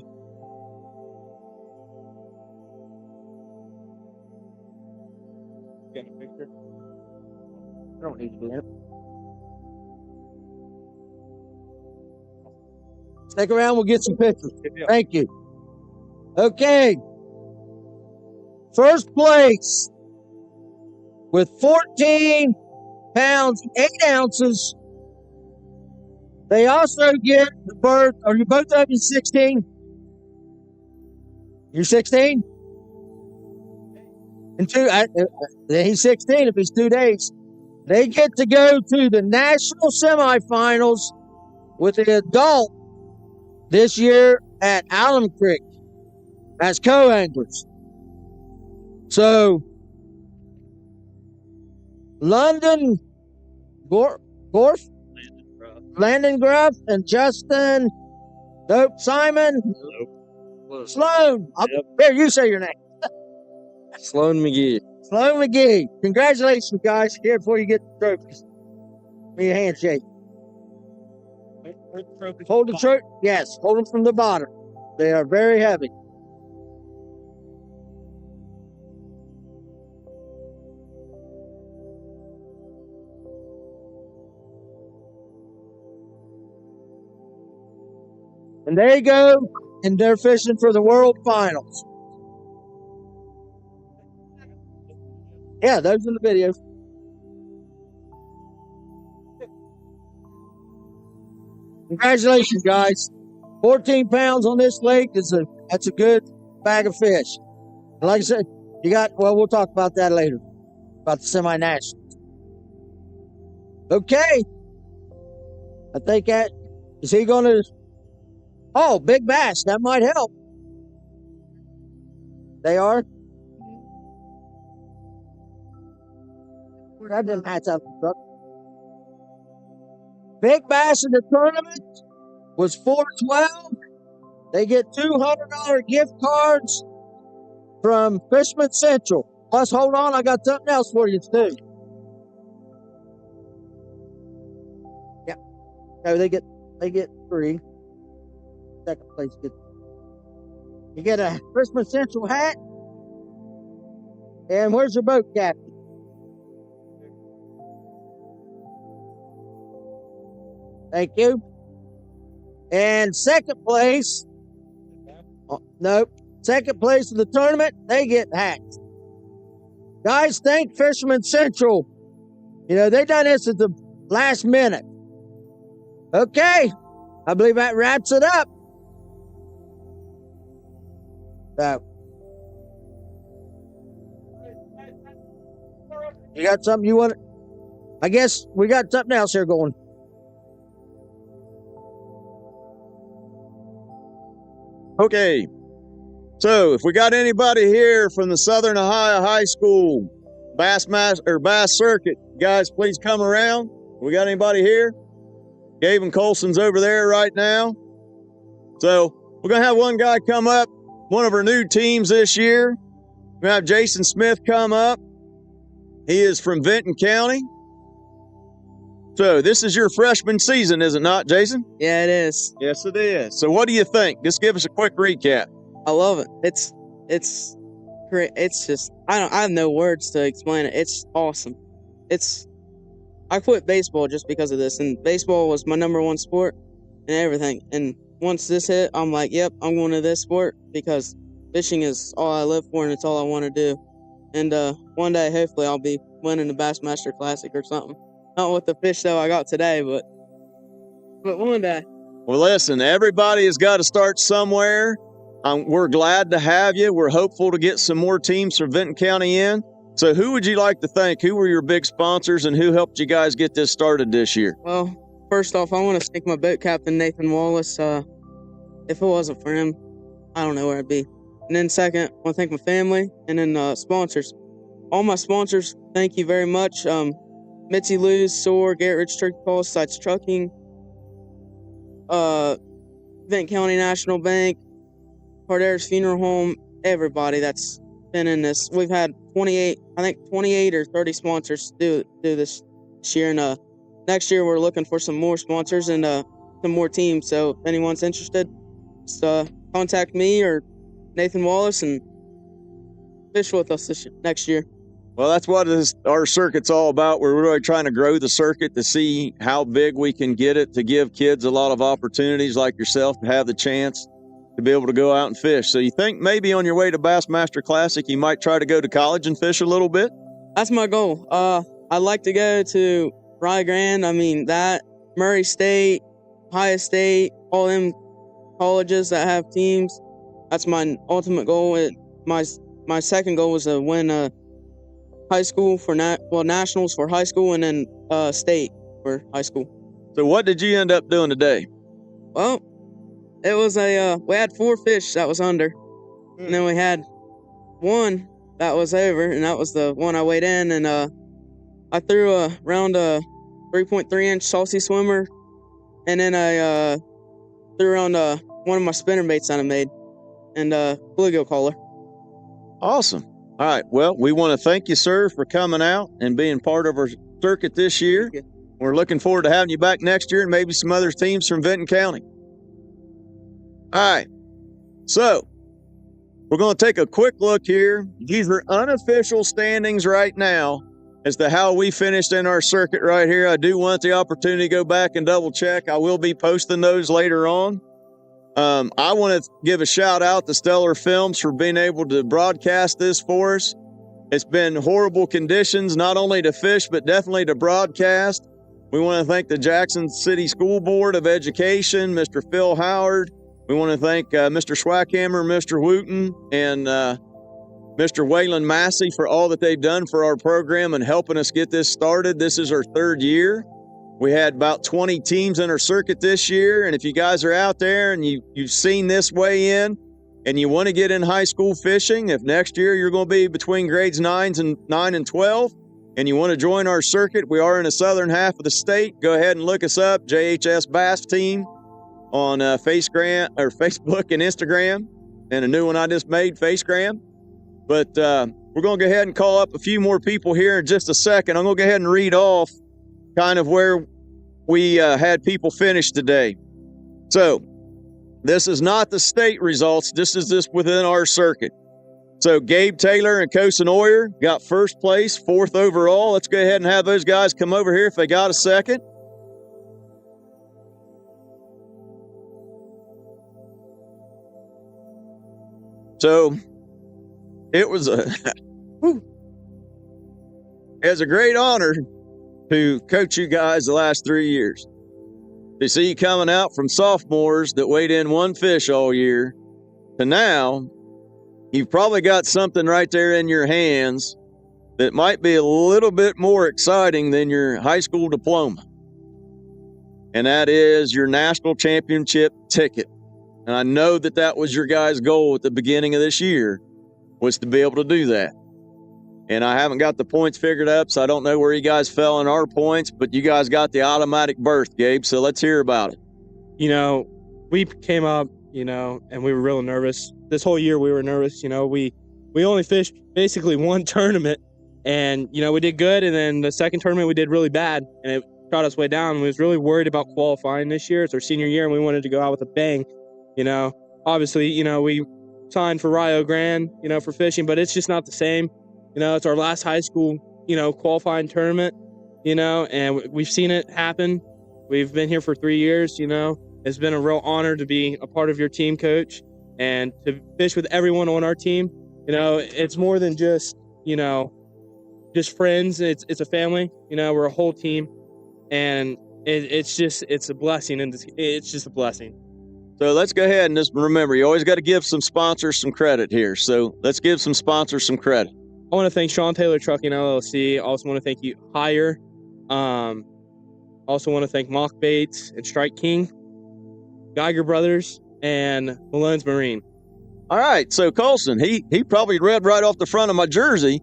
Getting a picture?
I don't need to be in it. Stick around, we'll get some pictures. Thank you. Okay. First place with 14 pounds, 8 ounces. They also get the bird. Are you both of you 16? You're 16? And he's 16 if he's 2 days. They get to go to the national semifinals with the adult this year at Alum Creek as co-anglers. So, Landon Gruff and Justin Simon Sloan. Here, you say your name.
Sloan McGee.
Sloan McGee. Congratulations, guys. Here before you get the trophies. Give me a handshake. Hold the trophy. Yes, hold them from the bottom. They are very heavy. And there you go. And they're fishing for the world finals. Yeah, those in the videos. Congratulations, guys. 14 pounds on this lake that's a good bag of fish. And like I said, we'll talk about that later. About the semi-nationals. Okay. I think is he gonna big bass, that might help. They are? Grab them hats out of the truck. Big bass in the tournament was $412. They get $200 gift cards from Fishman Central. Plus, hold on, I got something else for you too. Yeah. No, they get 3. Second place gets. You get a Fishman Central hat. And where's your boat captain? Thank you. And second place. Second place in the tournament, they get hats. Guys, thank Fisherman Central. They done this at the last minute. Okay. I believe that wraps it up. So, you got something you want? I guess we got something else here going.
Okay. So if we got anybody here from the Southern Ohio High School Bass Circuit, guys, please come around. We got anybody here? Gabe and Colson's over there right now. So we're going to have one guy come up, one of our new teams this year. We're going to have Jason Smith come up. He is from Vinton County. So this is your freshman season, is it not, Jason?
Yeah, it is.
Yes, it is. So what do you think? Just give us a quick recap.
I love it. It's great. It's just I have no words to explain it. It's awesome. I quit baseball just because of this, and baseball was my number one sport and everything. And once this hit, I'm like, yep, I'm going to this sport because fishing is all I live for and it's all I want to do. And one day, hopefully, I'll be winning the Bassmaster Classic or something. Not with the fish though I got today, but one day.
Well, listen, everybody has got to start somewhere. We're glad to have you. We're hopeful to get some more teams from Vinton County in. So who would you like to thank? Who were your big sponsors and who helped you guys get this started this year?
Well, first off, I want to thank my boat captain, Nathan Wallace. If it wasn't for him, I don't know where I'd be. And then second, I want to thank my family and then sponsors. All my sponsors, thank you very much. Mitzi Lou's, SOAR, Garrett Rich Turkey Call, Sites Trucking, Vinton County National Bank, Carderas Funeral Home, everybody that's been in this. We've had 28 or 30 sponsors do this year. And next year we're looking for some more sponsors and some more teams. So if anyone's interested, just contact me or Nathan Wallace and fish with us next year.
Well, that's what our circuit's all about. We're really trying to grow the circuit to see how big we can get it, to give kids a lot of opportunities like yourself to have the chance to be able to go out and fish. So you think maybe on your way to Bassmaster Classic, you might try to go to college and fish a little bit?
That's my goal. I'd like to go to Rye Grand. I mean, Murray State, Ohio State, all them colleges that have teams. That's my ultimate goal. My second goal was to win high school for nationals for high school and then state for high school.
So what did you end up doing today?
Well, it was we had 4 fish that was under, and then we had 1 that was over, and that was the one I weighed in, and I threw around a 3.3-inch saucy swimmer, and then I threw around one of my spinner baits that I made. and bluegill caller.
Awesome. All right. Well, we want to thank you, sir, for coming out and being part of our circuit this year. We're looking forward to having you back next year and maybe some other teams from Vinton County. All right. So we're going to take a quick look here. These are unofficial standings right now as to how we finished in our circuit right here. I do want the opportunity to go back and double check. I will be posting those later on. I want to give a shout out to Stellar Films for being able to broadcast this for us. It's been horrible conditions, not only to fish, but definitely to broadcast. We want to thank the Jackson City School Board of Education, Mr. Phil Howard. We want to thank Mr. Schwackhammer, Mr. Wooten, and Mr. Waylon Massey for all that they've done for our program and helping us get this started. This is our third year. We had about 20 teams in our circuit this year, and if you guys are out there and you've seen this weigh in and you want to get in high school fishing, if next year you're going to be between grades 9 and 12 and you want to join our circuit, we are in the southern half of the state. Go ahead and look us up, JHS Bass Team, on Facebook and Instagram, and a new one I just made, Facegram. But we're going to go ahead and call up a few more people here in just a second. I'm going to go ahead and read off kind of where we had people finish today. So this is not the state results. This is just within our circuit. So Gabe Taylor and Cosin Oyer got first place, 4th overall. Let's go ahead and have those guys come over here if they got a second. So it was a great honor to coach you guys the last 3 years. To see you coming out from sophomores that weighed in one fish all year to now, you've probably got something right there in your hands that might be a little bit more exciting than your high school diploma. And that is your national championship ticket. And I know that that was your guys' goal at the beginning of this year, was to be able to do that. And I haven't got the points figured up, so I don't know where you guys fell in our points, but you guys got the automatic berth, Gabe, so let's hear about it.
You know, we came up, you know, and we were real nervous. This whole year we were nervous. You know, we only fished basically one tournament, and, you know, we did good, and then the second tournament we did really bad, and it shot us way down. We was really worried about qualifying this year. It's our senior year, and we wanted to go out with a bang. You know, obviously, you know, we signed for Rio Grande, you know, for fishing, but it's just not the same. You know, it's our last high school, you know, qualifying tournament, you know, and we've seen it happen. We've been here for 3 years, you know. It's been a real honor to be a part of your team, Coach, and to fish with everyone on our team. You know, it's more than just, you know, just friends. It's a family. You know, we're a whole team, and it's a blessing, and it's just a blessing.
So let's go ahead and just remember, you always got to give some sponsors some credit here. So let's give some sponsors some credit.
I want to thank Sean Taylor Trucking LLC. Also want to thank you, Hire. Also want to thank Mock Baits and Strike King, Geiger Brothers, and Malone's Marine.
All right, so Colson, he probably read right off the front of my jersey,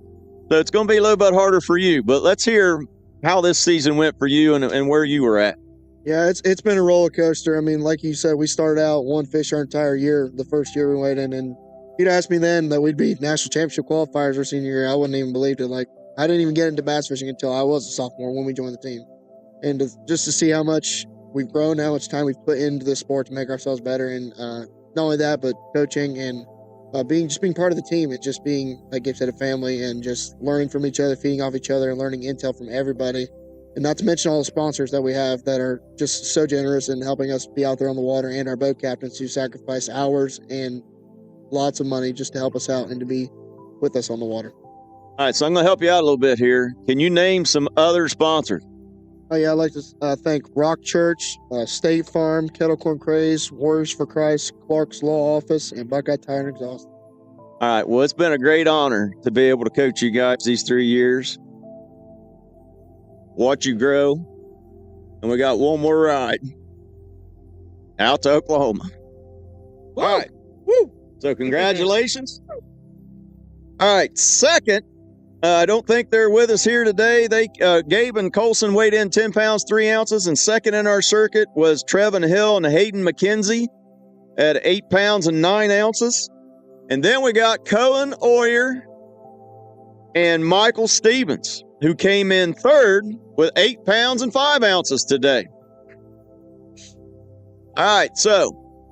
so it's going to be a little bit harder for you. But let's hear how this season went for you and where you were at.
Yeah, it's been a roller coaster. I mean, like you said, we started out one fish our entire year, the first year we weighed in, and if you'd asked me then that we'd be national championship qualifiers our senior year, I wouldn't even believed it. Like, I didn't even get into bass fishing until I was a sophomore when we joined the team. And just to see how much we've grown, how much time we've put into the sport to make ourselves better, and not only that, but coaching and being part of the team, and just being, like Gabe said, a family, and just learning from each other, feeding off each other, and learning intel from everybody. And not to mention all the sponsors that we have that are just so generous in helping us be out there on the water, and our boat captains who sacrifice hours and lots of money just to help us out and to be with us on the water.
All right, so I'm going to help you out a little bit here. Can you name some other sponsors?
Oh, yeah, I'd like to thank Rock Church, State Farm, Kettle Corn Craze, Warriors for Christ, Clark's Law Office, and Buckeye Tire and Exhaust.
All right, well, it's been a great honor to be able to coach you guys these 3 years. Watch you grow, and we got one more ride out to Oklahoma. All right. Woo! So congratulations. All right, second, I don't think they're with us here today. Gabe and Colson weighed in 10 pounds, 3 ounces, and second in our circuit was Trevin Hill and Hayden McKenzie at 8 pounds and 9 ounces. And then we got Cohen Oyer and Michael Stevens, who came in third with 8 pounds and 5 ounces today. All right, so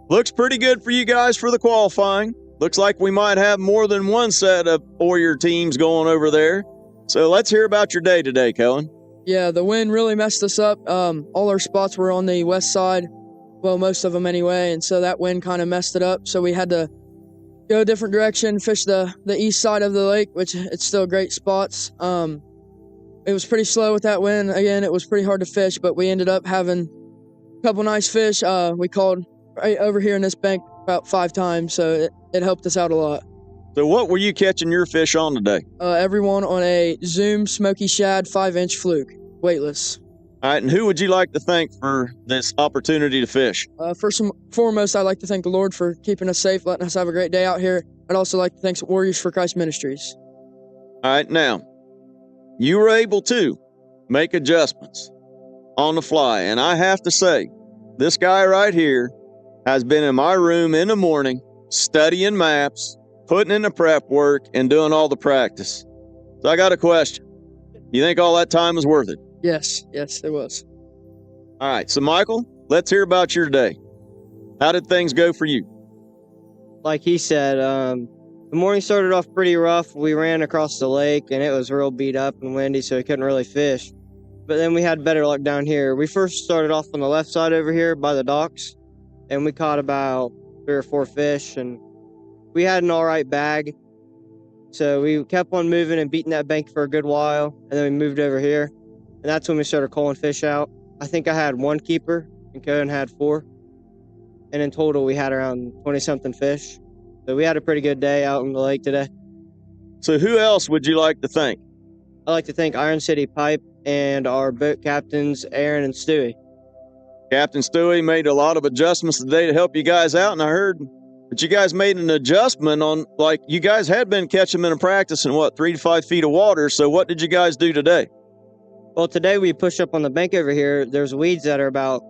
looks pretty good for you guys for the qualifying. Looks like we might have more than one set of Oyer teams going over there. So let's hear about your day today, Cohen.
Yeah, the wind really messed us up. All our spots were on the west side. Well, most of them anyway. And so that wind kind of messed it up. So we had to go a different direction, fish the east side of the lake, which it's still great spots. It was pretty slow with that wind. Again, it was pretty hard to fish, but we ended up having a couple nice fish. We called right over here in this bank about 5 times, so it helped us out a lot.
So what were you catching your fish on today?
Everyone on a Zoom Smoky Shad 5-inch fluke, weightless.
All right, and who would you like to thank for this opportunity to fish?
First and foremost, I'd like to thank the Lord for keeping us safe, letting us have a great day out here. I'd also like to thank Warriors for Christ Ministries.
All right, now, you were able to make adjustments on the fly, and I have to say, this guy right here has been in my room in the morning studying maps, putting in the prep work, and doing all the practice. So I got a question. You think all that time was worth it?
Yes, it was.
All right, so Michael, let's hear about your day. How did things go for you?
Like he said, the morning started off pretty rough. We ran across the lake, and it was real beat up and windy, so we couldn't really fish. But then we had better luck down here. We first started off on the left side over here by the docks, and we caught about 3 or 4 fish, and we had an all right bag. So we kept on moving and beating that bank for a good while, and then we moved over here, and that's when we started calling fish out. I think I had 1 keeper, and Cohen had 4. And in total, we had around 20-something fish. So we had a pretty good day out in the lake today.
So who else would you like to thank?
I'd like to thank Iron City Pipe and our boat captains, Aaron and Stewie.
Captain Stewie made a lot of adjustments today to help you guys out, and I heard that you guys made an adjustment on, like, you guys had been catching them in practice in, 3 to 5 feet of water, so what did you guys do today?
Well, today we pushed up on the bank over here. There's weeds that are about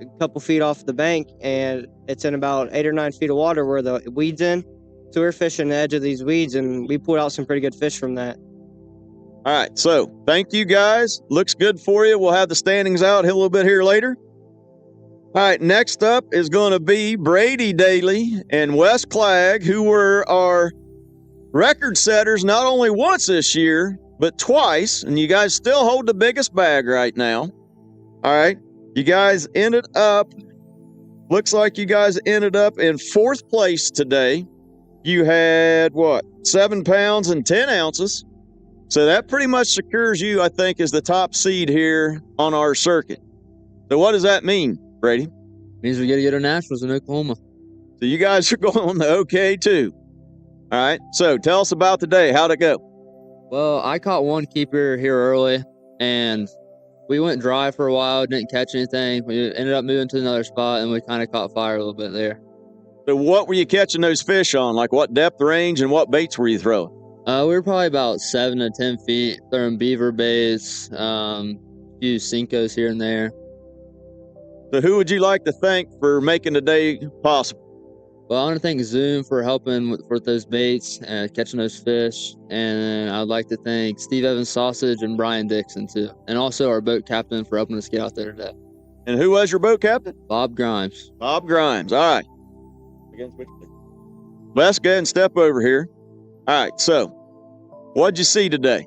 a couple feet off the bank, and it's in about 8 or 9 feet of water where the weed's in. So we're fishing the edge of these weeds, and we pulled out some pretty good fish from that.
All right, so thank you guys. Looks good for you. We'll have the standings out a little bit here later. All right, next up is going to be Brady Daly and Wes Clegg, who were our record setters not only once this year, but twice, and you guys still hold the biggest bag right now. All right, you guys ended up, looks like you guys ended up in 4th place today. You had, 7 pounds and 10 ounces. So that pretty much secures you, I think, as the top seed here on our circuit. So what does that mean, Brady?
Means we got to go to Nationals in Oklahoma.
So you guys are going on the OK too. All right, so tell us about the day. How'd it go?
Well, I caught 1 keeper here early, and we went dry for a while, didn't catch anything. We ended up moving to another spot, and we kind of caught fire a little bit there.
So what were you catching those fish on? Like what depth range and what baits were you throwing?
We were probably about 7 to 10 feet, throwing beaver baits, a few Cincos here and there.
So who would you like to thank for making the day possible?
Well, I want to thank Zoom for helping with those baits and catching those fish. And I'd like to thank Steve Evans Sausage and Brian Dixon, too. And also our boat captain for helping us get out there today.
And who was your boat captain?
Bob Grimes.
Bob Grimes. All right. Let's go ahead and step over here. All right, so what'd you see today?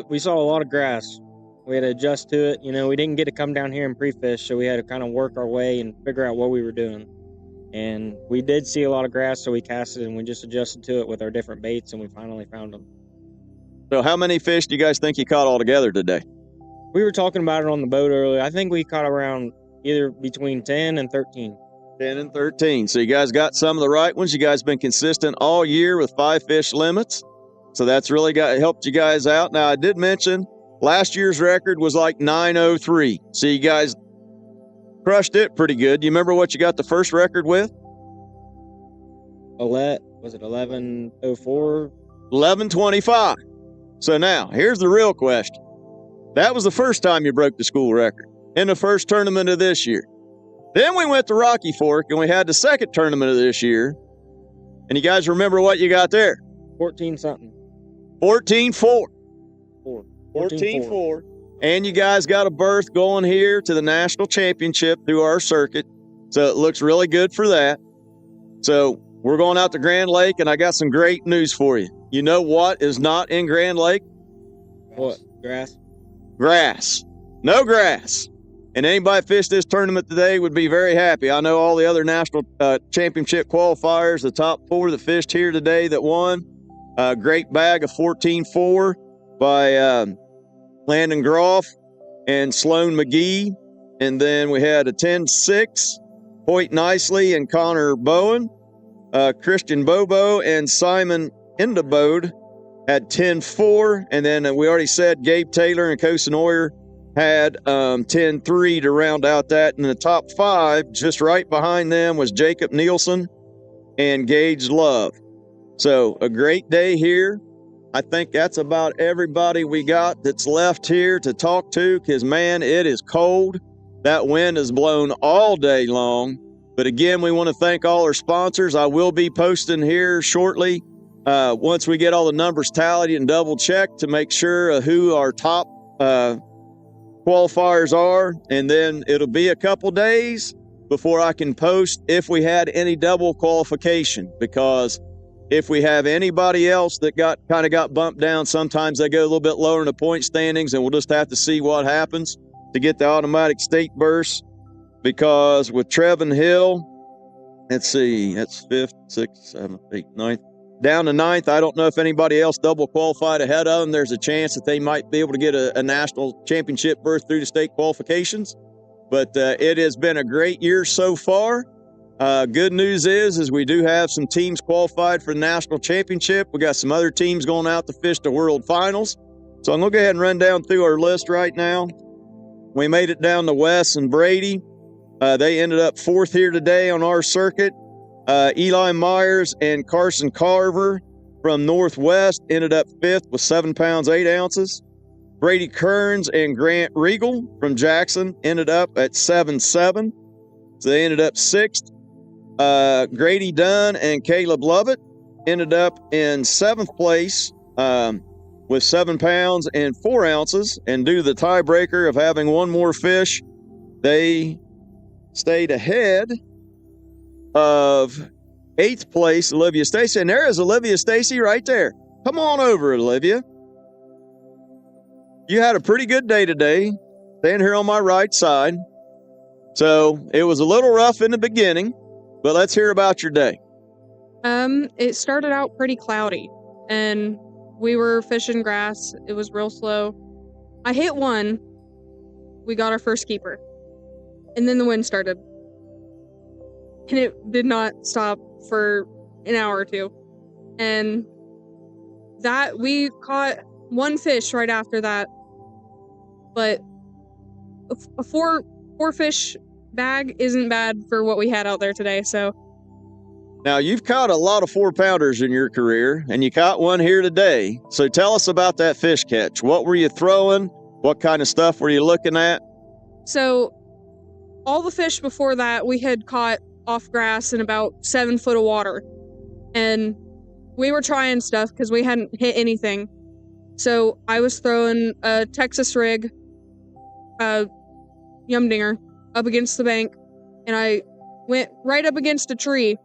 We saw a lot of grass. We had to adjust to it. You know, we didn't get to come down here and pre-fish, so we had to kind of work our way and figure out what we were doing. And we did see a lot of grass, so we casted and we just adjusted to it with our different baits, and we finally found them.
So how many fish do you guys think you caught altogether today?
We were talking about it on the boat earlier. I think we caught around either between 10 and 13.
10 and 13. So you guys got some of the right ones. You guys been consistent all year with 5 fish limits. So that's really helped you guys out. Now, I did mention last year's record was like 903. So you guys crushed it pretty good. Do you remember what you got the first record with?
Was it 1104?
1125. So now, here's the real question. That was the first time you broke the school record in the first tournament of this year. Then we went to Rocky Fork, and we had the second tournament of this year, And you guys remember what you got there?
14 something.
14-4.
14-4.
14-4. And you guys got a berth going here to the national championship through our circuit. So it looks really good for that. So we're going out to Grand Lake, and I got some great news for you. You know what is not in Grand Lake?
What? Grass?
Grass. No grass. And anybody fished this tournament today would be very happy. I know all the other national championship qualifiers, the top 4 that fished here today that won. A great bag of 14-4 by Landon Groff and Sloan McGee. And then we had a 10-6, Hoyt Nicely and Connor Bowen. Christian Bobo and Simon Indabode had 10-4. And then we already said Gabe Taylor and Kosen Oyer had 10-3 to round out that. And the top 5, just right behind them, was Jacob Nielsen and Gage Love. So a great day here. I think that's about everybody we got that's left here to talk to, because, man, it is cold. That wind has blown all day long. But again, we want to thank all our sponsors. I will be posting here shortly once we get all the numbers tallied and double checked to make sure who our top qualifiers are. And then it'll be a couple days before I can post if we had any double qualification, because if we have anybody else that got bumped down, sometimes they go a little bit lower in the point standings, and we'll just have to see what happens to get the automatic state burst. Because with Trevin Hill, let's see, that's 5th, 6th, 7th, 8th, 9th. Down to 9th, I don't know if anybody else double qualified ahead of them. There's a chance that they might be able to get a national championship berth through the state qualifications. But it has been a great year so far. Good news is we do have some teams qualified for the national championship. We got some other teams going out to fish the world finals. So I'm going to go ahead and run down through our list right now. We made it down to Wes and Brady. They ended up 4th here today on our circuit. Eli Myers and Carson Carver from Northwest ended up 5th with 7 pounds, 8 ounces. Brady Kearns and Grant Regal from Jackson ended up at 7-7. So they ended up 6th. Grady Dunn and Caleb Lovett ended up in 7th place with 7 pounds and 4 ounces. And due to the tiebreaker of having one more fish, they stayed ahead of 8th place, Olivia Stacy. And there is Olivia Stacy right there. Come on over, Olivia. You had a pretty good day today, staying here on my right side. So it was a little rough in the beginning, but let's hear about your day.
It started out pretty cloudy, and we were fishing grass. It was real slow. I hit one. We got our first keeper. And then the wind started. And it did not stop for an hour or two. And that we caught one fish right after that. But a four fish bag isn't bad for what we had out there today, so.
Now, you've caught a lot of 4-pounders in your career, and you caught one here today. So tell us about that fish catch. What were you throwing? What kind of stuff were you looking at?
So all the fish before that we had caught off grass in about 7 foot of water. And we were trying stuff because we hadn't hit anything. So I was throwing a Texas rig, Yumdinger, up against the bank. And I went right up against a tree.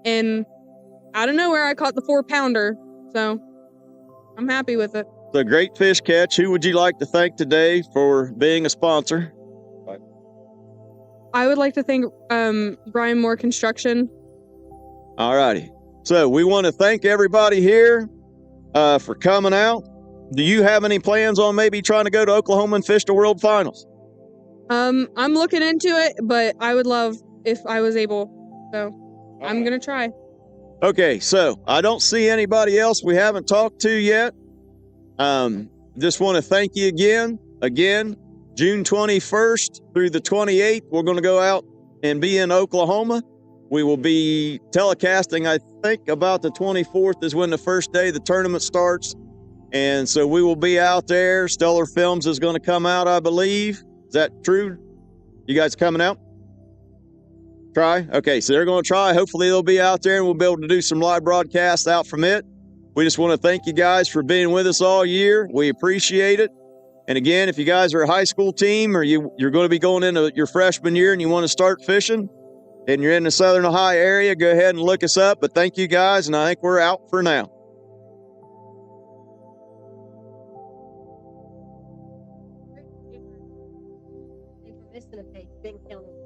And out of nowhere, I caught the 4-pounder. So I'm happy with it.
It's a great fish catch. Who would you like to thank today for being a sponsor?
I would like to thank Brian Moore Construction.
All righty. So we want to thank everybody here for coming out. Do you have any plans on maybe trying to go to Oklahoma and fish the World Finals?
I'm looking into it, but I would love if I was able. So I'm going to try.
Okay, so I don't see anybody else we haven't talked to yet. Just want to thank you again. June 21st through the 28th, we're going to go out and be in Oklahoma. We will be telecasting, I think, about the 24th is when the first day the tournament starts. And so we will be out there. Stellar Films is going to come out, I believe. Is that true? You guys coming out? Try? Okay, so they're going to try. Hopefully they'll be out there and we'll be able to do some live broadcasts out from it. We just want to thank you guys for being with us all year. We appreciate it. And again, if you guys are a high school team or you're going to be going into your freshman year and you want to start fishing and you're in the Southern Ohio area, go ahead and look us up. But thank you guys, and I think we're out for now.
Information page, Benton County.